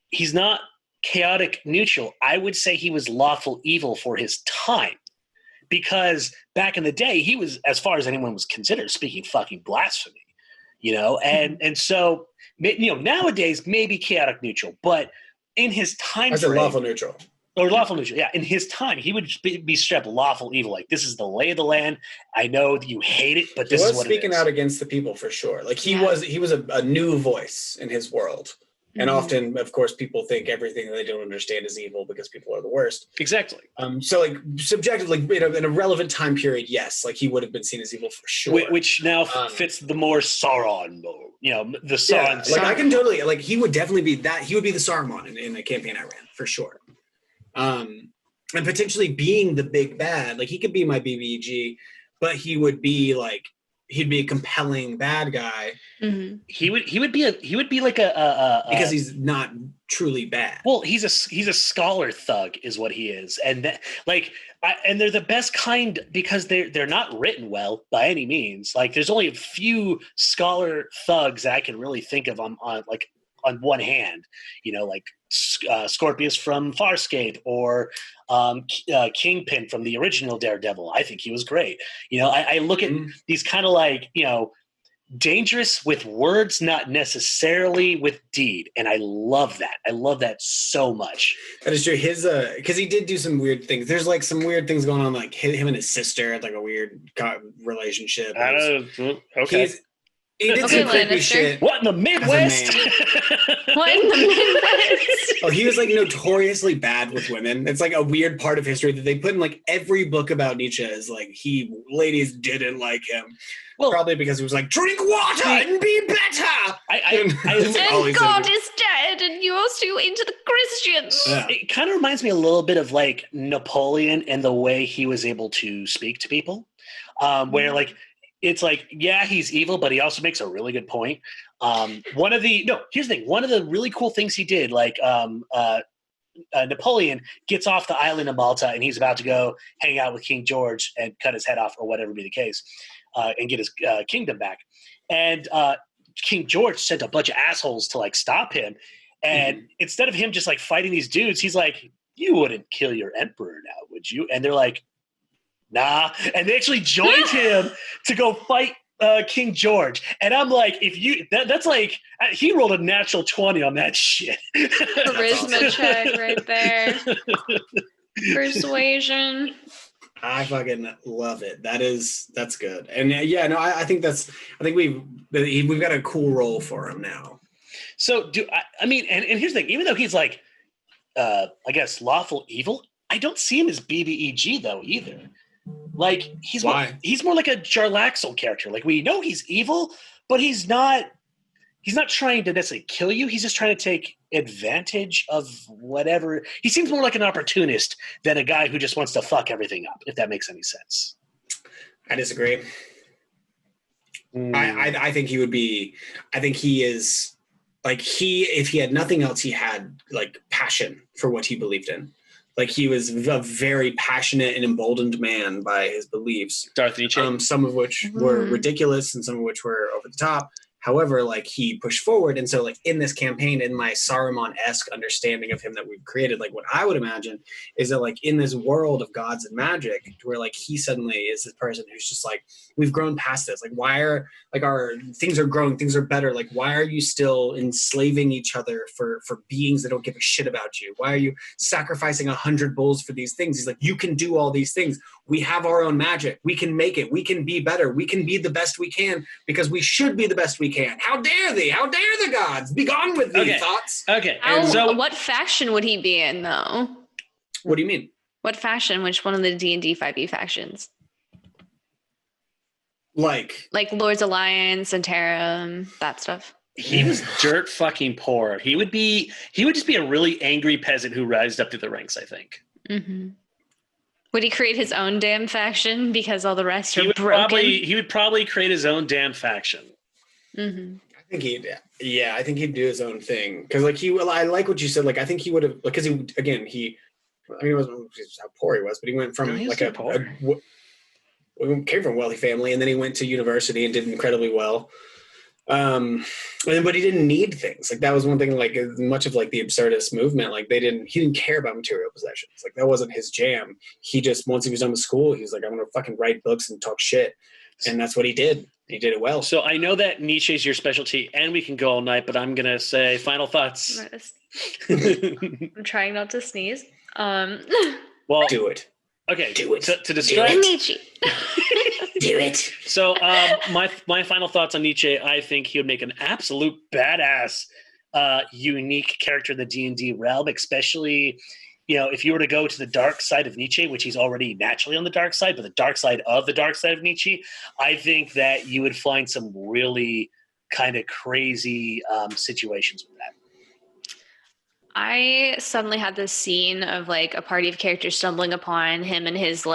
He's not chaotic neutral. I would say he was lawful evil for his time, because back in the day he was, as far as anyone was considered, speaking fucking blasphemy, and so nowadays maybe chaotic neutral, but in his time I said lawful neutral. Or lawful neutral, yeah. In his time, he would be straight up lawful evil. Like, this is the lay of the land. I know that you hate it, but this is what it is. He was speaking out against the people for sure. Like, he was a new voice in his world. And often, of course, people think everything they don't understand is evil because people are the worst. Exactly. So, like, subjectively, in a relevant time period, yes, like, he would have been seen as evil for sure. Which now fits the more Sauron mode. You know, the Sauron. Yeah, like, I can totally, like, he would definitely be that. He would be the Saruman in the campaign I ran, for sure. And potentially being the big bad. Like, he could be my BBEG, but he would be, like, he'd be a compelling bad guy. Mm-hmm. He would be like a because he's not truly bad. Well, he's a scholar thug is what he is, and and they're the best kind because they're not written well by any means. Like, there's only a few scholar thugs that I can really think of on one hand, you know, like Scorpius from Farscape or Kingpin from the original Daredevil. I think he was great. You know, I look at these kind of like, you know, dangerous with words, not necessarily with deed. And I love that. I love that so much. That is true. His, because he did do some weird things. There's like some weird things going on, like him and his sister had like a weird relationship. Okay. He did some creepy Lannister. shit. What in the Midwest? What in the Midwest? Oh, he was like notoriously bad with women. It's like a weird part of history that they put in like every book about Nietzsche is like ladies didn't like him. Well, probably because he was like, drink water and be better. And God is dead and you're still into the Christians. Yeah. It kind of reminds me a little bit of like Napoleon and the way he was able to speak to people, where like, it's like, yeah, he's evil, but he also makes a really good point. Here's the thing. One of the really cool things he did, like Napoleon gets off the island of Malta and he's about to go hang out with King George and cut his head off or whatever be the case, and get his kingdom back. And King George sent a bunch of assholes to like stop him. And instead of him just like fighting these dudes, he's like, you wouldn't kill your emperor now, would you? And they're like, nah, and they actually joined him to go fight King George. And I'm like, that's like, he rolled a natural 20 on that shit. Charisma check right there. Persuasion. I fucking love it. That's good. And I think we've got a cool role for him now. So and here's the thing, even though he's like, I guess lawful evil, I don't see him as BBEG though either. Like he's more like a Jarlaxle character. Like we know he's evil, but he's not trying to necessarily kill you. He's just trying to take advantage of whatever. He seems more like an opportunist than a guy who just wants to fuck everything up, if that makes any sense. I disagree. I think he would be, I think he is like if he had nothing else, he had like passion for what he believed in. Like he was a very passionate and emboldened man by his beliefs. Darth Nietzsche. Some of which were ridiculous and some of which were over the top. However, like he pushed forward. And so like in this campaign, in my Saruman-esque understanding of him that we've created, like what I would imagine is that like in this world of gods and magic where like he suddenly is this person who's just like, we've grown past this. Like why are like our things are growing, things are better. Like why are you still enslaving each other for beings that don't give a shit about you? Why are you sacrificing 100 bulls for these things? He's like, you can do all these things. We have our own magic. We can make it. We can be better. We can be the best we can because we should be the best we can. How dare thee? How dare the gods? Be gone with these thoughts. Okay. So what faction would he be in, though? What do you mean? What faction? Which one of the D&D 5e factions? Like Lord's Alliance, Santarum, that stuff. He was dirt fucking poor. He would just be a really angry peasant who rised up through the ranks, I think. Mm-hmm. Would he create his own damn faction because all the rest are broken? He would probably create his own damn faction. Mm-hmm. I think he'd do his own thing because like I like what you said. Like I think he would have because it wasn't how poor he was, but he went from came from a wealthy family and then he went to university and did incredibly well. But he didn't need things. Like that was one thing, like much of like the absurdist movement, like he didn't care about material possessions. Like that wasn't his jam. He just, once he was done with school, he was like, I'm going to fucking write books and talk shit. And that's what he did. He did it well. So I know that Nietzsche is your specialty and we can go all night, but I'm going to say final thoughts. I'm trying not to sneeze. Well, Do it. Okay, Do it. To describe Neitzsche. Do it. So, my final thoughts on Neitzsche. I think he would make an absolute badass, unique character in the D&D realm, especially, if you were to go to the dark side of Neitzsche, which he's already naturally on the dark side, but the dark side of Neitzsche, I think that you would find some really kind of crazy situations with that. I suddenly had this scene of like a party of characters stumbling upon him and his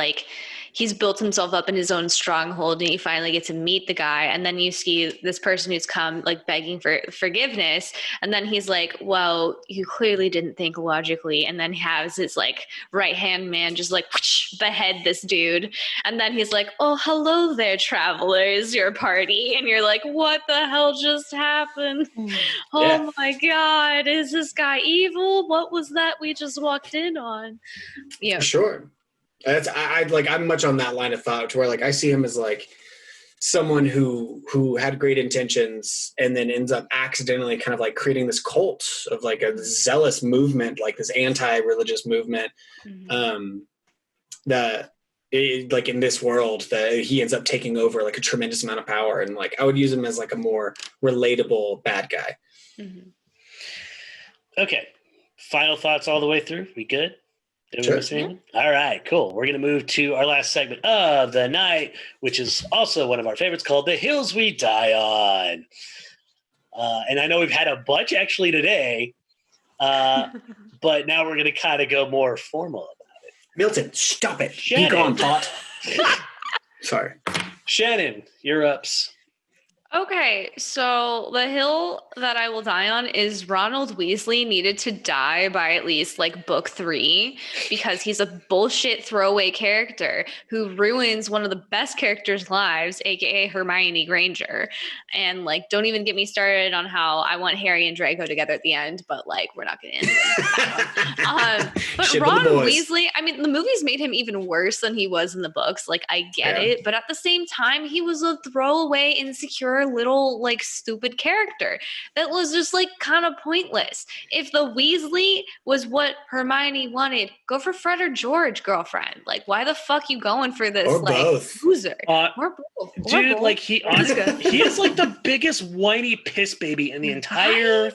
he's built himself up in his own stronghold, and you finally get to meet the guy, and then you see this person who's come like begging for forgiveness, and then he's like, well, you clearly didn't think logically, and then has his like right hand man just like whoosh, behead this dude, and then he's like, oh, hello there, travelers, your party, and you're like, what the hell just happened? Oh my god, is this guy evil? What was that we just walked in on? Yeah, sure. I'm much on that line of thought, to where like I see him as like someone who had great intentions and then ends up accidentally kind of like creating this cult of like a zealous movement, like this anti-religious movement, like in this world, that he ends up taking over like a tremendous amount of power, and like I would use him as like a more relatable bad guy. Mm-hmm. Okay, final thoughts all the way through. We good? Sure. All right, cool. We're going to move to our last segment of the night, which is also one of our favorites, called The Hills We Die On. And I know we've had a bunch actually today, but now we're going to kind of go more formal about it. Milton, stop it. Shannon. Be gone, thought. Sorry. Shannon, you're ups. Okay, so the hill that I will die on is Ronald Weasley needed to die by at least like book 3, because he's a bullshit throwaway character who ruins one of the best characters' lives, aka Hermione Granger. And like, don't even get me started on how I want Harry and Draco together at the end, but like, we're not gonna end it. But Ron Weasley, I mean, the movies made him even worse than he was in the books. Like, I get it, but at the same time, he was a throwaway, insecure little like stupid character that was just like kind of pointless. If the Weasley was what Hermione wanted, go for Fred or George, girlfriend. Like, why the fuck you going for this or like both. loser? Or both. Dude, like he is like the biggest whiny piss baby in the entire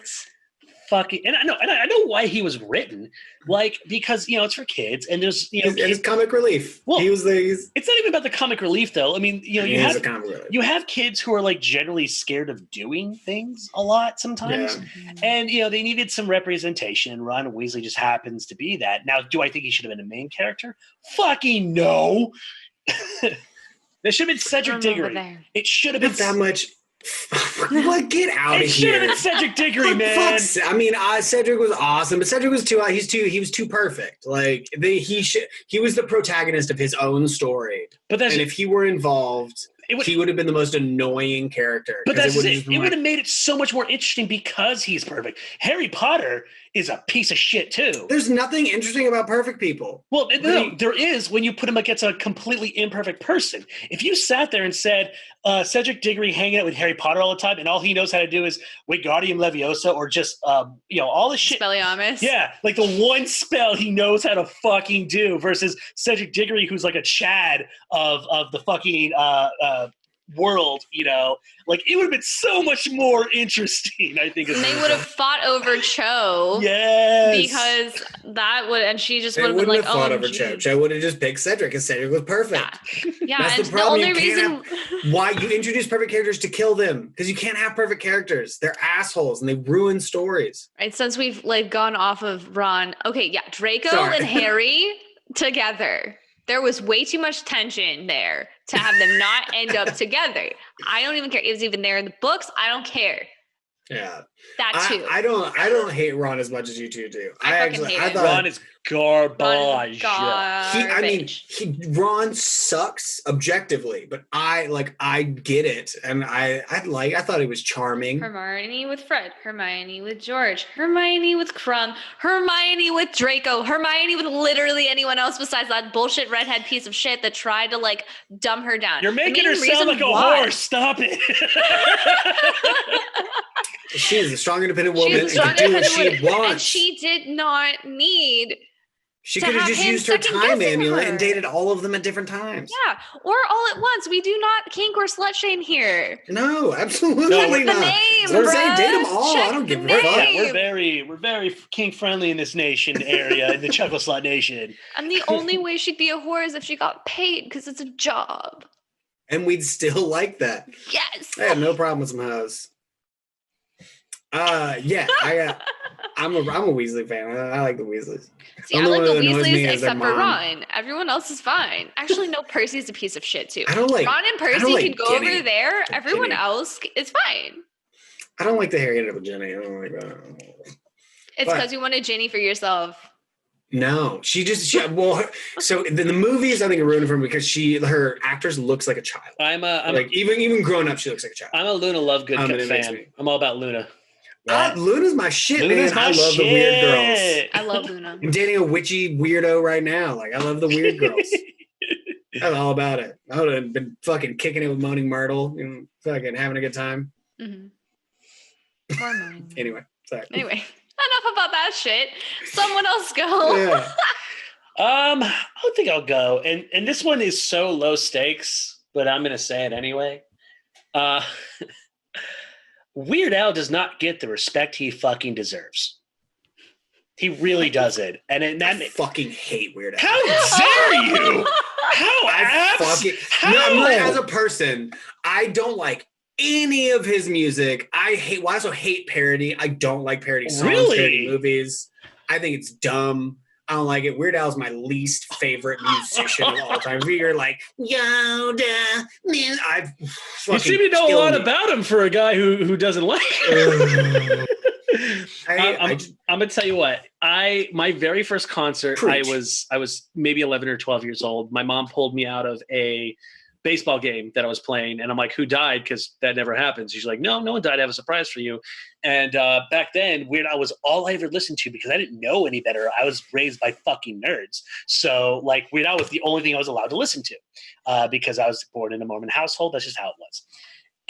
fucking. And I know why he was written. Like, because it's for kids, and there's it's comic relief. Well, it's not even about the comic relief though. I mean, you have kids who are like generally scared of doing things a lot sometimes, and they needed some representation. And Ron Weasley just happens to be that. Now, do I think he should have been a main character? Fucking no. There should have been Cedric Diggory. It should have been that much. What? Get out of here! It should have been Cedric Diggory, man. I mean, Cedric was awesome, but Cedric was he was too perfect. Like he was the protagonist of his own story. And if he were involved, he would have been the most annoying character. But it would have made it so much more interesting because he's perfect. Harry Potter is a piece of shit too. There's nothing interesting about perfect people. Well, no, there is when you put him against a completely imperfect person. If you sat there and said Cedric Diggory hanging out with Harry Potter all the time, and all he knows how to do is Wingardium Leviosa or just all this shit. Expelliarmus. Yeah, like the one spell he knows how to fucking do, versus Cedric Diggory, who's like a Chad of the fucking world, like it would have been so much more interesting, I think. And they would have fought over Cho. Yes. Because that would, and she just would have been like, fought over Cho. Cho would have just picked Cedric, because Cedric was perfect. Yeah, that's and the problem. The only reason why you introduce perfect characters to kill them, because you can't have perfect characters. They're assholes and they ruin stories. Right, since we've like gone off of Ron. Okay, yeah, Draco and Harry together. There was way too much tension there to have them not end up together. I don't even care. It was even there in the books. I don't care. Yeah. That too. I don't hate Ron as much as you two do. I thought Ron is garbage. Ron sucks objectively, but I get it, and I thought he was charming. Hermione with Fred, Hermione with George, Hermione with Crumb, Hermione with Draco, Hermione with literally anyone else besides that bullshit redhead piece of shit that tried to like dumb her down. You're making her sound like a horse. Stop it. She is a strong, independent woman and can do what she wants. And she did not need She could have just used her time amulet and dated all of them at different times. Yeah, or all at once. We do not kink or slut shame here. No, absolutely Check not. the name, We're saying date them bros. all. Check I don't give the a fuck. name. We're very kink friendly in this nation area, in the Chuckle Slut Nation. And the only way she'd be a whore is if she got paid because it's a job. And we'd still like that. Yes. I have no problem with some hoes. Yeah, I'm a Weasley fan. I like the Weasleys. See, I like the Weasleys except for Ron. Everyone else is fine. Actually, no, Percy's a piece of shit too. I don't like Ron and Percy like can go Ginny. over there. Everyone Ginny. else is fine. I don't like the Harry ended up with Jenny. I don't like that. It's because you wanted Ginny for yourself. No, so in the movies, I think it ruined for her because her actress looks like a child. I'm like even grown up, she looks like a child. I'm a Luna Lovegood fan. I'm all about Luna. Yeah. Luna's my shit, Luna's man. I love the weird girls. I love Luna. I'm dating a witchy weirdo right now. Like, I love the weird girls. I'm all about it. I would have been fucking kicking it with Moaning Myrtle, fucking having a good time. Mm-hmm. Or Moaning. Anyway, sorry. Anyway, enough about that shit. Someone else go. Yeah. I don't think I'll go. And this one is so low stakes, but I'm gonna say it anyway. Weird Al does not get the respect he fucking deserves. He really doesn't. I fucking hate Weird Al. How dare you? How? As a person, I don't like any of his music. I also hate parody. I don't like parody songs, parody movies. I think it's dumb. I don't like it. Weird Al is my least favorite musician of all time. We're like, Yoda, man. You seem to know a lot about him for a guy who doesn't like him. I'm gonna tell you what. My very first concert, I was maybe 11 or 12 years old. My mom pulled me out of a baseball game that I was playing, and I'm like, "Who died?" Because that never happens. She's like, "No one died. I have a surprise for you." And back then, Weird Al was all I ever listened to because I didn't know any better. I was raised by fucking nerds, so like Weird Al was the only thing I was allowed to listen to because I was born in a Mormon household. That's just how it was.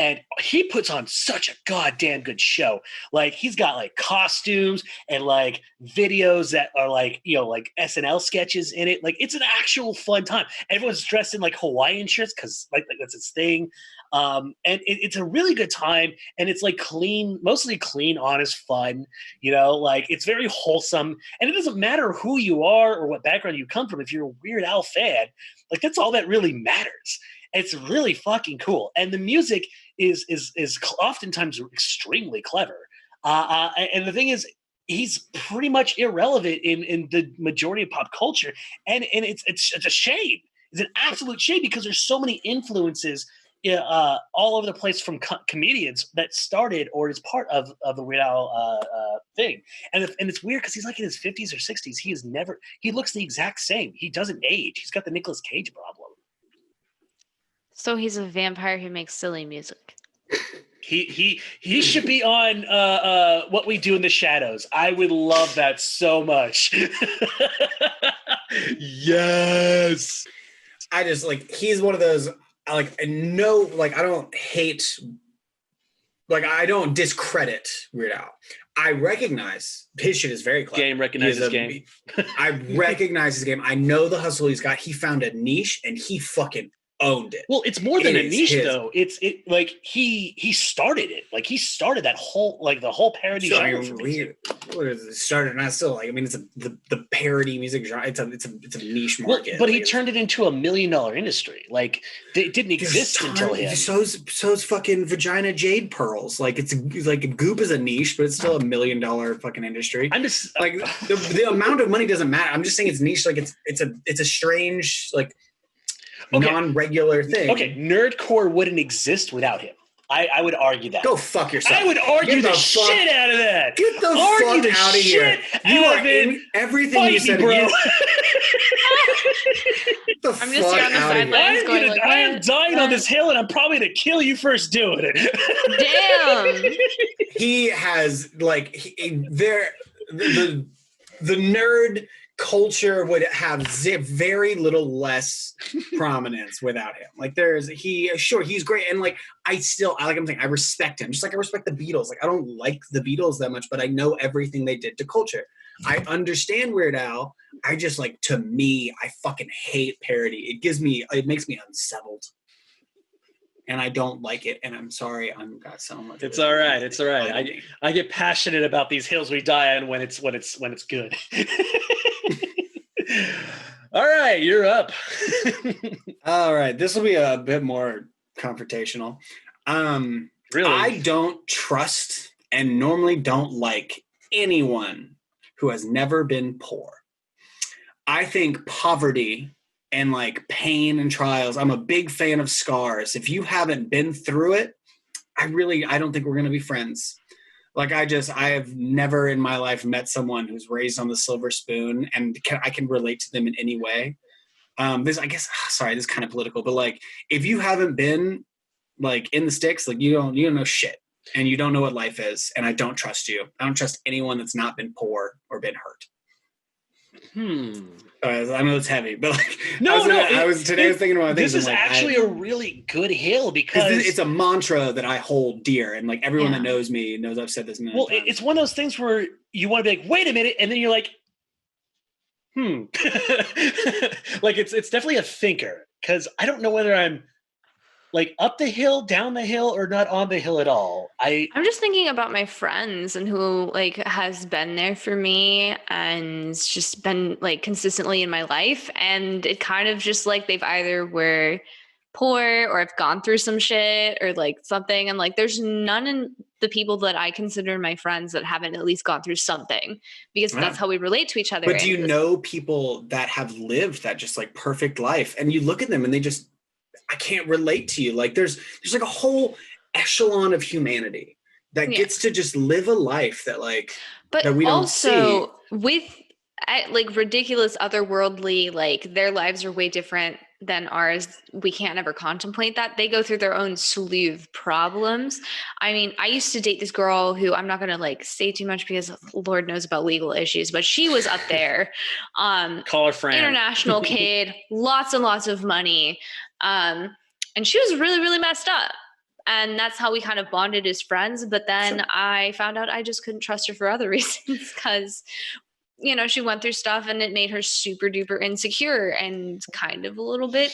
And he puts on such a goddamn good show. Like, he's got like costumes and like videos that are like, like SNL sketches in it. Like, it's an actual fun time. Everyone's dressed in like Hawaiian shirts because like that's his thing. And it's a really good time. And it's like mostly clean, honest fun. Like, it's very wholesome. And it doesn't matter who you are or what background you come from. If you're a Weird Al fan, like, that's all that really matters. It's really fucking cool. And the music is oftentimes extremely clever. And the thing is, he's pretty much irrelevant in the majority of pop culture. And it's a shame. It's an absolute shame because there's so many influences all over the place from comedians that started or is part of the Weird Al thing. And it's weird because he's like in his 50s or 60s. He looks the exact same. He doesn't age. He's got the Nicolas Cage problem. So he's a vampire who makes silly music. He should be on What We Do in the Shadows. I would love that so much. Yes. I just he's one of those I don't hate, I don't discredit Weird Al. I recognize his shit is very clever. Game recognizes game. I recognize his game. I know the hustle he's got. He found a niche and he fucking owned it. Well, it's more than a niche though. He started it. Like, he started that whole the whole parody genre. It started, and I still it's the parody music genre. It's a niche market. But he turned it into $1 million industry. Like, it didn't exist until him. So's fucking vagina jade pearls. It's Goop is a niche, but it's still $1 million fucking industry. I'm just the amount of money doesn't matter. I'm just saying it's niche. It's a strange non-regular thing. Okay, nerdcore wouldn't exist without him. I would argue that. Go fuck yourself. I would argue the shit out of that. Get the fuck out of here. You are in everything you said, bro. I'm just here on the sidelines going I am dying on this hill, and I'm probably going to kill you first doing it. Damn. He has the nerd culture would have very little less prominence without him. He's great, and I respect him, just like I respect the Beatles. I don't like the Beatles that much, but I know everything they did to culture. I understand Weird Al. I just like, to me, I fucking hate parody. It makes me unsettled. And I don't like it, and I'm sorry. I'm got so much. It's all right. It's all right. I get passionate about these hills we die on when it's good. All right, you're up. All right, this will be a bit more confrontational. Really, I don't trust and normally don't like anyone who has never been poor. I think poverty and like pain and trials. I'm a big fan of scars. If you haven't been through it, I don't think we're going to be friends. Like I have never in my life met someone who's raised on the silver spoon and I can relate to them in any way. This is kind of political, but like, if you haven't been like in the sticks, like you don't know shit and you don't know what life is. And I don't trust you. I don't trust anyone that's not been poor or been hurt. I know it's heavy, but like I was thinking about this is actually a really good hill because it's a mantra that I hold dear, and like everyone that knows me knows I've said this many times. Well, it's one of those things where you want to be like, wait a minute, and then you're like, like it's definitely a thinker because I don't know whether I'm like up the hill, down the hill, or not on the hill at all. I'm just thinking about my friends and who like has been there for me and just been like consistently in my life. And it kind of just like they've either were poor or have gone through some shit or like something. And like there's none in the people that I consider my friends that haven't at least gone through something because that's how we relate to each other. But do you know people that have lived that just like perfect life and you look at them and they just, I can't relate to you. Like there's like a whole echelon of humanity that gets to just live a life that like, but that we don't also see. With like ridiculous otherworldly, like their lives are way different than ours. We can't ever contemplate that. They go through their own slew of problems. I mean, I used to date this girl who I'm not going to like say too much because Lord knows about legal issues, but she was up there. Call her friend. International kid, lots and lots of money. And she was really, really messed up. And that's how we kind of bonded as friends. But then I found out I just couldn't trust her for other reasons because, you know, she went through stuff and it made her super duper insecure and kind of a little bit.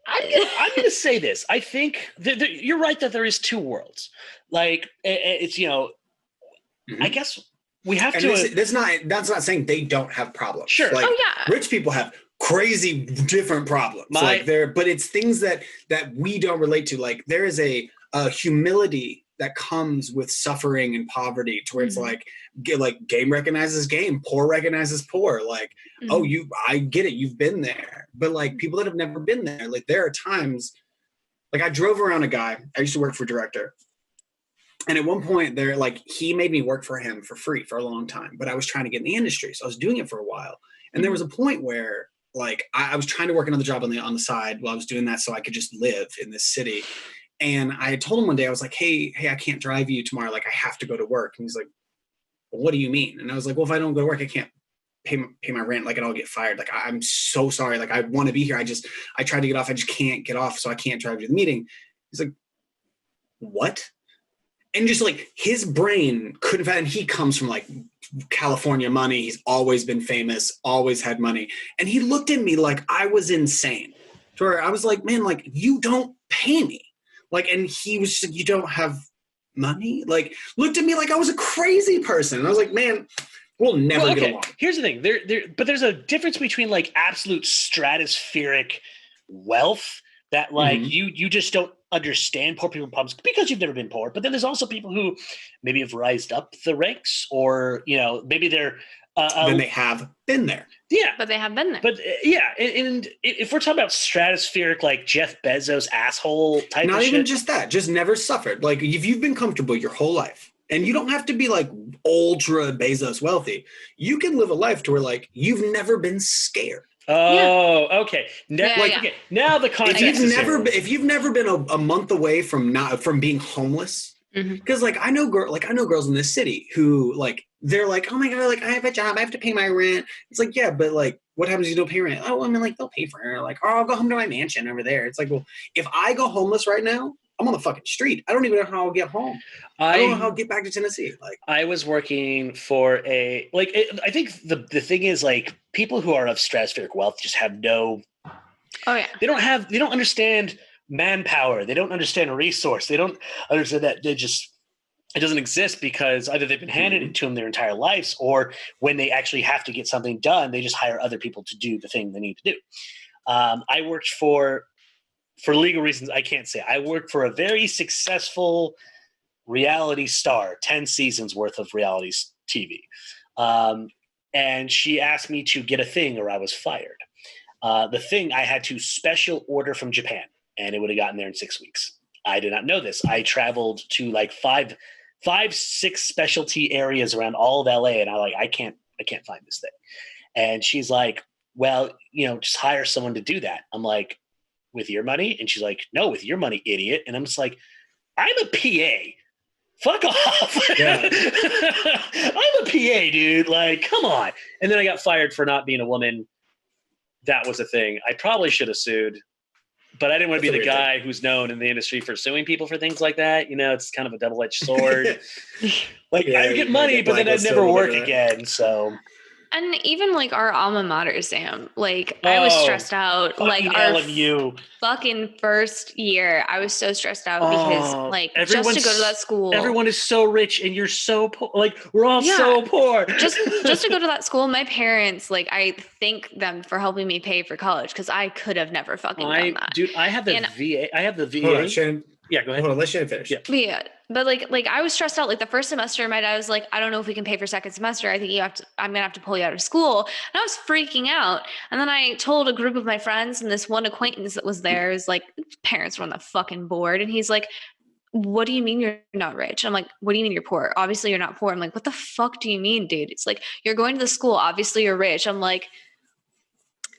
I'm going to say this. I think you're right that there is two worlds. Like it's, you know, I guess we have to. That's not saying they don't have problems. Sure. Like, rich people have crazy different problems. But it's things that we don't relate to. Like there is a humility that comes with suffering and poverty to where it's like game recognizes game, poor recognizes poor. Like, I get it. You've been there, but like people that have never been there, like there are times like I drove around a guy, I used to work for a director. And at one point there, like he made me work for him for free for a long time, but I was trying to get in the industry. So I was doing it for a while. And there was a point where like I was trying to work another job on the side while I was doing that so I could just live in this city. And I had told him one day, I was like, hey, I can't drive you tomorrow. Like, I have to go to work. And he's like, well, what do you mean? And I was like, well, if I don't go to work, I can't pay my rent. Like, and I'll get fired. Like, I'm so sorry. Like, I want to be here. I tried to get off. I just can't get off. So I can't drive you to the meeting. He's like, what? And just like his brain couldn't, and he comes from like California money. He's always been famous, always had money. And he looked at me like I was insane. To where I was like, man, like, you don't pay me. Like, and he was just like, you don't have money? Like, looked at me like I was a crazy person. And I was like, man, we'll never get along. Here's the thing. But there's a difference between like absolute stratospheric wealth that like you just don't understand poor people's problems because you've never been poor. But then there's also people who maybe have rised up the ranks or, you know, maybe they're then they have been there. Yeah. But they have been there. But and if we're talking about stratospheric, like Jeff Bezos asshole type Not of even shit, just that, just never suffered. Like if you've been comfortable your whole life and you don't have to be like ultra Bezos wealthy, you can live a life to where like you've never been scared. Oh, okay. Okay. Now the context. If you've never been a month away from being homeless, because like I know girls in this city who like they're like, oh my god, like I have a job, I have to pay my rent. It's like, yeah, but like what happens if you don't pay rent? Oh, I mean, like they'll pay for it. Like, oh, I'll go home to my mansion over there. It's like, well, if I go homeless right now, I'm on the fucking street. I don't even know how I'll get home. I don't know how I'll get back to Tennessee. Like, I was working for I think the thing is, like, people who are of stratospheric wealth just have no. Oh yeah. They don't understand manpower. They don't understand a resource. They don't understand that it doesn't exist because either they've been handed it to them their entire lives, or when they actually have to get something done, they just hire other people to do the thing they need to do. I worked for legal reasons, I can't say. I worked for a very successful reality star, 10 seasons worth of reality TV. And she asked me to get a thing or I was fired. The thing I had to special order from Japan, and it would have gotten there in 6 weeks. I did not know this. I traveled to like 6 specialty areas around all of LA, and I can't find this thing. And she's like, well, just hire someone to do that. I'm like, with your money? And she's like, no, with your money, idiot. And I'm just like, I'm a PA. Fuck off. Yeah. I'm a PA, dude. Like, come on. And then I got fired for not being a woman. That was a thing. I probably should have sued, but I didn't want to be the guy who's known in the industry for suing people for things like that. It's kind of a double-edged sword. Like, I would get money, but then I'd never work again. So. And even like our alma mater, Sam, like I was stressed out. Like our LMU. Fucking first year, I was so stressed out because like just to go to that school. Everyone is so rich and you're so poor. Like, we're all so poor. Just to go to that school, my parents, like, I thank them for helping me pay for college because I could have never fucking done that. Dude, I have the VA. I have the VA. Hold on, Shannon. Yeah, go ahead. Hold on, let Shannon finish. Yeah. But like I was stressed out. Like the first semester, my dad was like, I don't know if we can pay for second semester. I think I'm gonna have to pull you out of school. And I was freaking out. And then I told a group of my friends, and this one acquaintance that was there is like, parents were on the fucking board. And he's like, what do you mean you're not rich? I'm like, what do you mean you're poor? Obviously you're not poor. I'm like, what the fuck do you mean, dude? It's like, you're going to the school. Obviously you're rich. I'm like,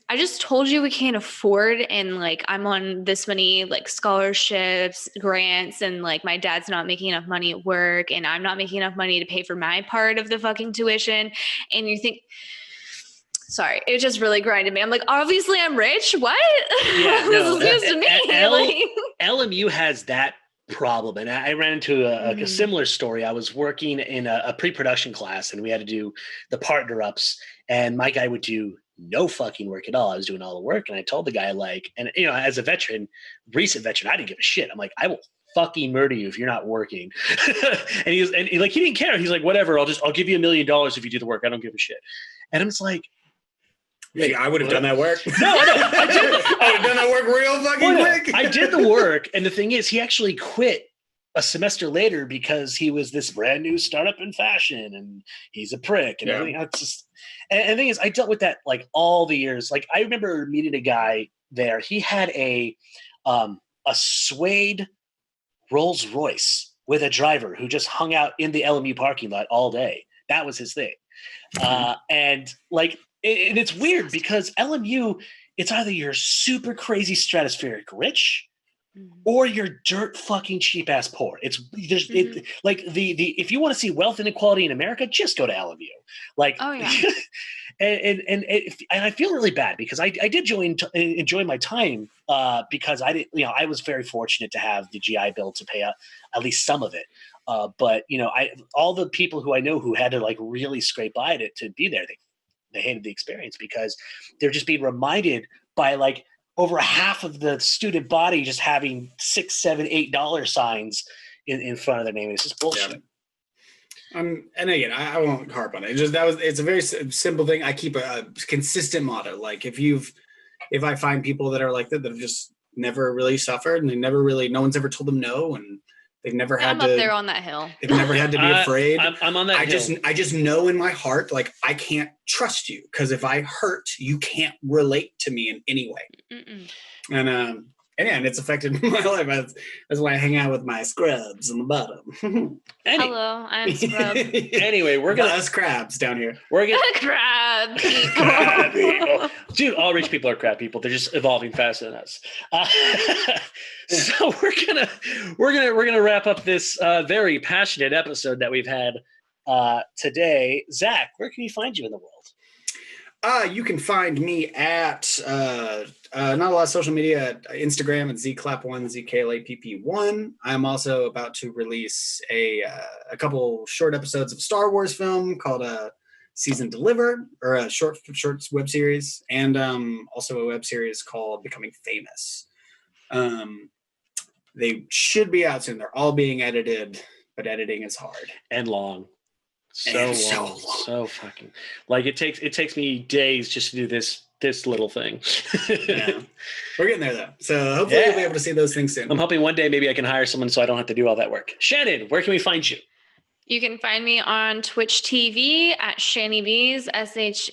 I just told you we can't afford, and like I'm on this many like scholarships, grants, and like my dad's not making enough money at work, and I'm not making enough money to pay for my part of the fucking tuition. And you think, sorry, it just really grinded me. I'm like, obviously I'm rich. What? Yeah, no, this is news to me. LMU has that problem, and I ran into a similar story. I was working in a pre-production class, and we had to do the partner ups, and my guy would do no fucking work at all. I was doing all the work, and I told the guy, like, and as a recent veteran, I didn't give a shit. I'm like, I will fucking murder you if you're not working. and he didn't care. He's like, whatever, I'll give you $1 million if you do the work. I don't give a shit. And I'm just like, hey, I would have done that work. No, I would have done that work real fucking quick. I did the work, and the thing is, he actually quit a semester later because he was this brand new startup in fashion, and he's a prick and everything. That's just. And the thing is, I dealt with that like all the years. Like, I remember meeting a guy there. He had a suede Rolls Royce with a driver who just hung out in the LMU parking lot all day. That was his thing. And like, and it's weird because LMU, it's either you're super crazy stratospheric rich, or you're dirt fucking cheap ass poor. If you want to see wealth inequality in America, just go to LMU. Like, oh yeah. and I feel really bad because I did enjoy my time because I didn't, I was very fortunate to have the GI Bill to pay at least some of it. But all the people who I know who had to like really scrape by to be there, they hated the experience because they're just being reminded by like over half of the student body just having $6, $7, $8 signs in front of their name. It's just bullshit. Yeah. And again, I won't harp on it. It's a very simple thing. I keep a consistent motto. Like if I find people that are like that have just never really suffered, and no one's ever told them no, and they've never had to. I'm up there on that hill. They've never had to be afraid. I'm on that hill. I just know in my heart, like, I can't trust you because if I hurt, you can't relate to me in any way. And it's affected my life. That's why I hang out with my scrubs on the bottom. Hello, I'm Scrub. Anyway, we're gonna us crabs down here. We're gonna crab people. Dude, all rich people are crab people. They're just evolving faster than us. So we're gonna wrap up this very passionate episode that we've had today. Zach, where can you find you in the world? You can find me at not a lot of social media, Instagram at zclap1, zklapp1. I'm also about to release a couple short episodes of Star Wars film called Season Deliver, or a short web series, and also a web series called Becoming Famous. They should be out soon. They're all being edited, but editing is hard and long. So fucking like it takes me days just to do this little thing. Yeah. We're getting there though, so hopefully we'll be able to see those things soon. I'm hoping one day maybe I can hire someone so I don't have to do all that work. Shannon, where can we find you? You can find me on Twitch TV at ShaniBeez, ShaniBeez.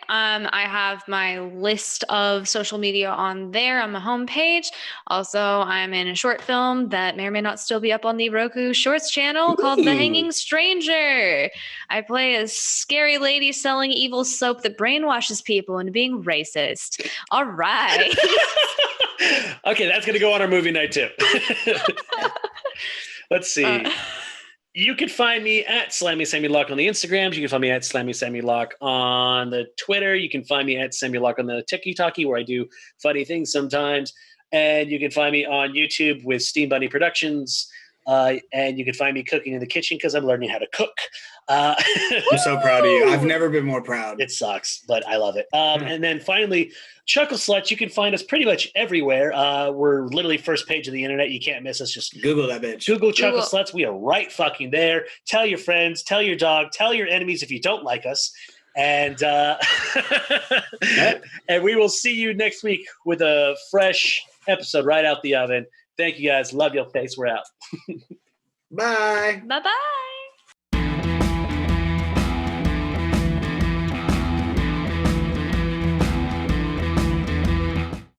I have my list of social media on there on the homepage. Also, I'm in a short film that may or may not still be up on the Roku Shorts channel called The Hanging Stranger. I play a scary lady selling evil soap that brainwashes people into being racist. All right. Okay, that's going to go on our movie night too. Let's see. You can find me at SlammySammyLock on the Instagrams. You can find me at SlammySammyLock on the Twitter. You can find me at SammyLock on the TikTok, where I do funny things sometimes. And you can find me on YouTube with Steam Bunny Productions. And you can find me cooking in the kitchen because I'm learning how to cook. I'm so proud of you. I've never been more proud. It sucks, but I love it. And then finally, Chuckle Sluts. You can find us pretty much everywhere. We're literally first page of the internet. You can't miss us. Just Google that bitch. Google Chuckle Sluts. We are right fucking there. Tell your friends, tell your dog, tell your enemies if you don't like us. And and we will see you next week with a fresh episode right out the oven. Thank you guys. Love your face. We're out. Bye. Bye-bye.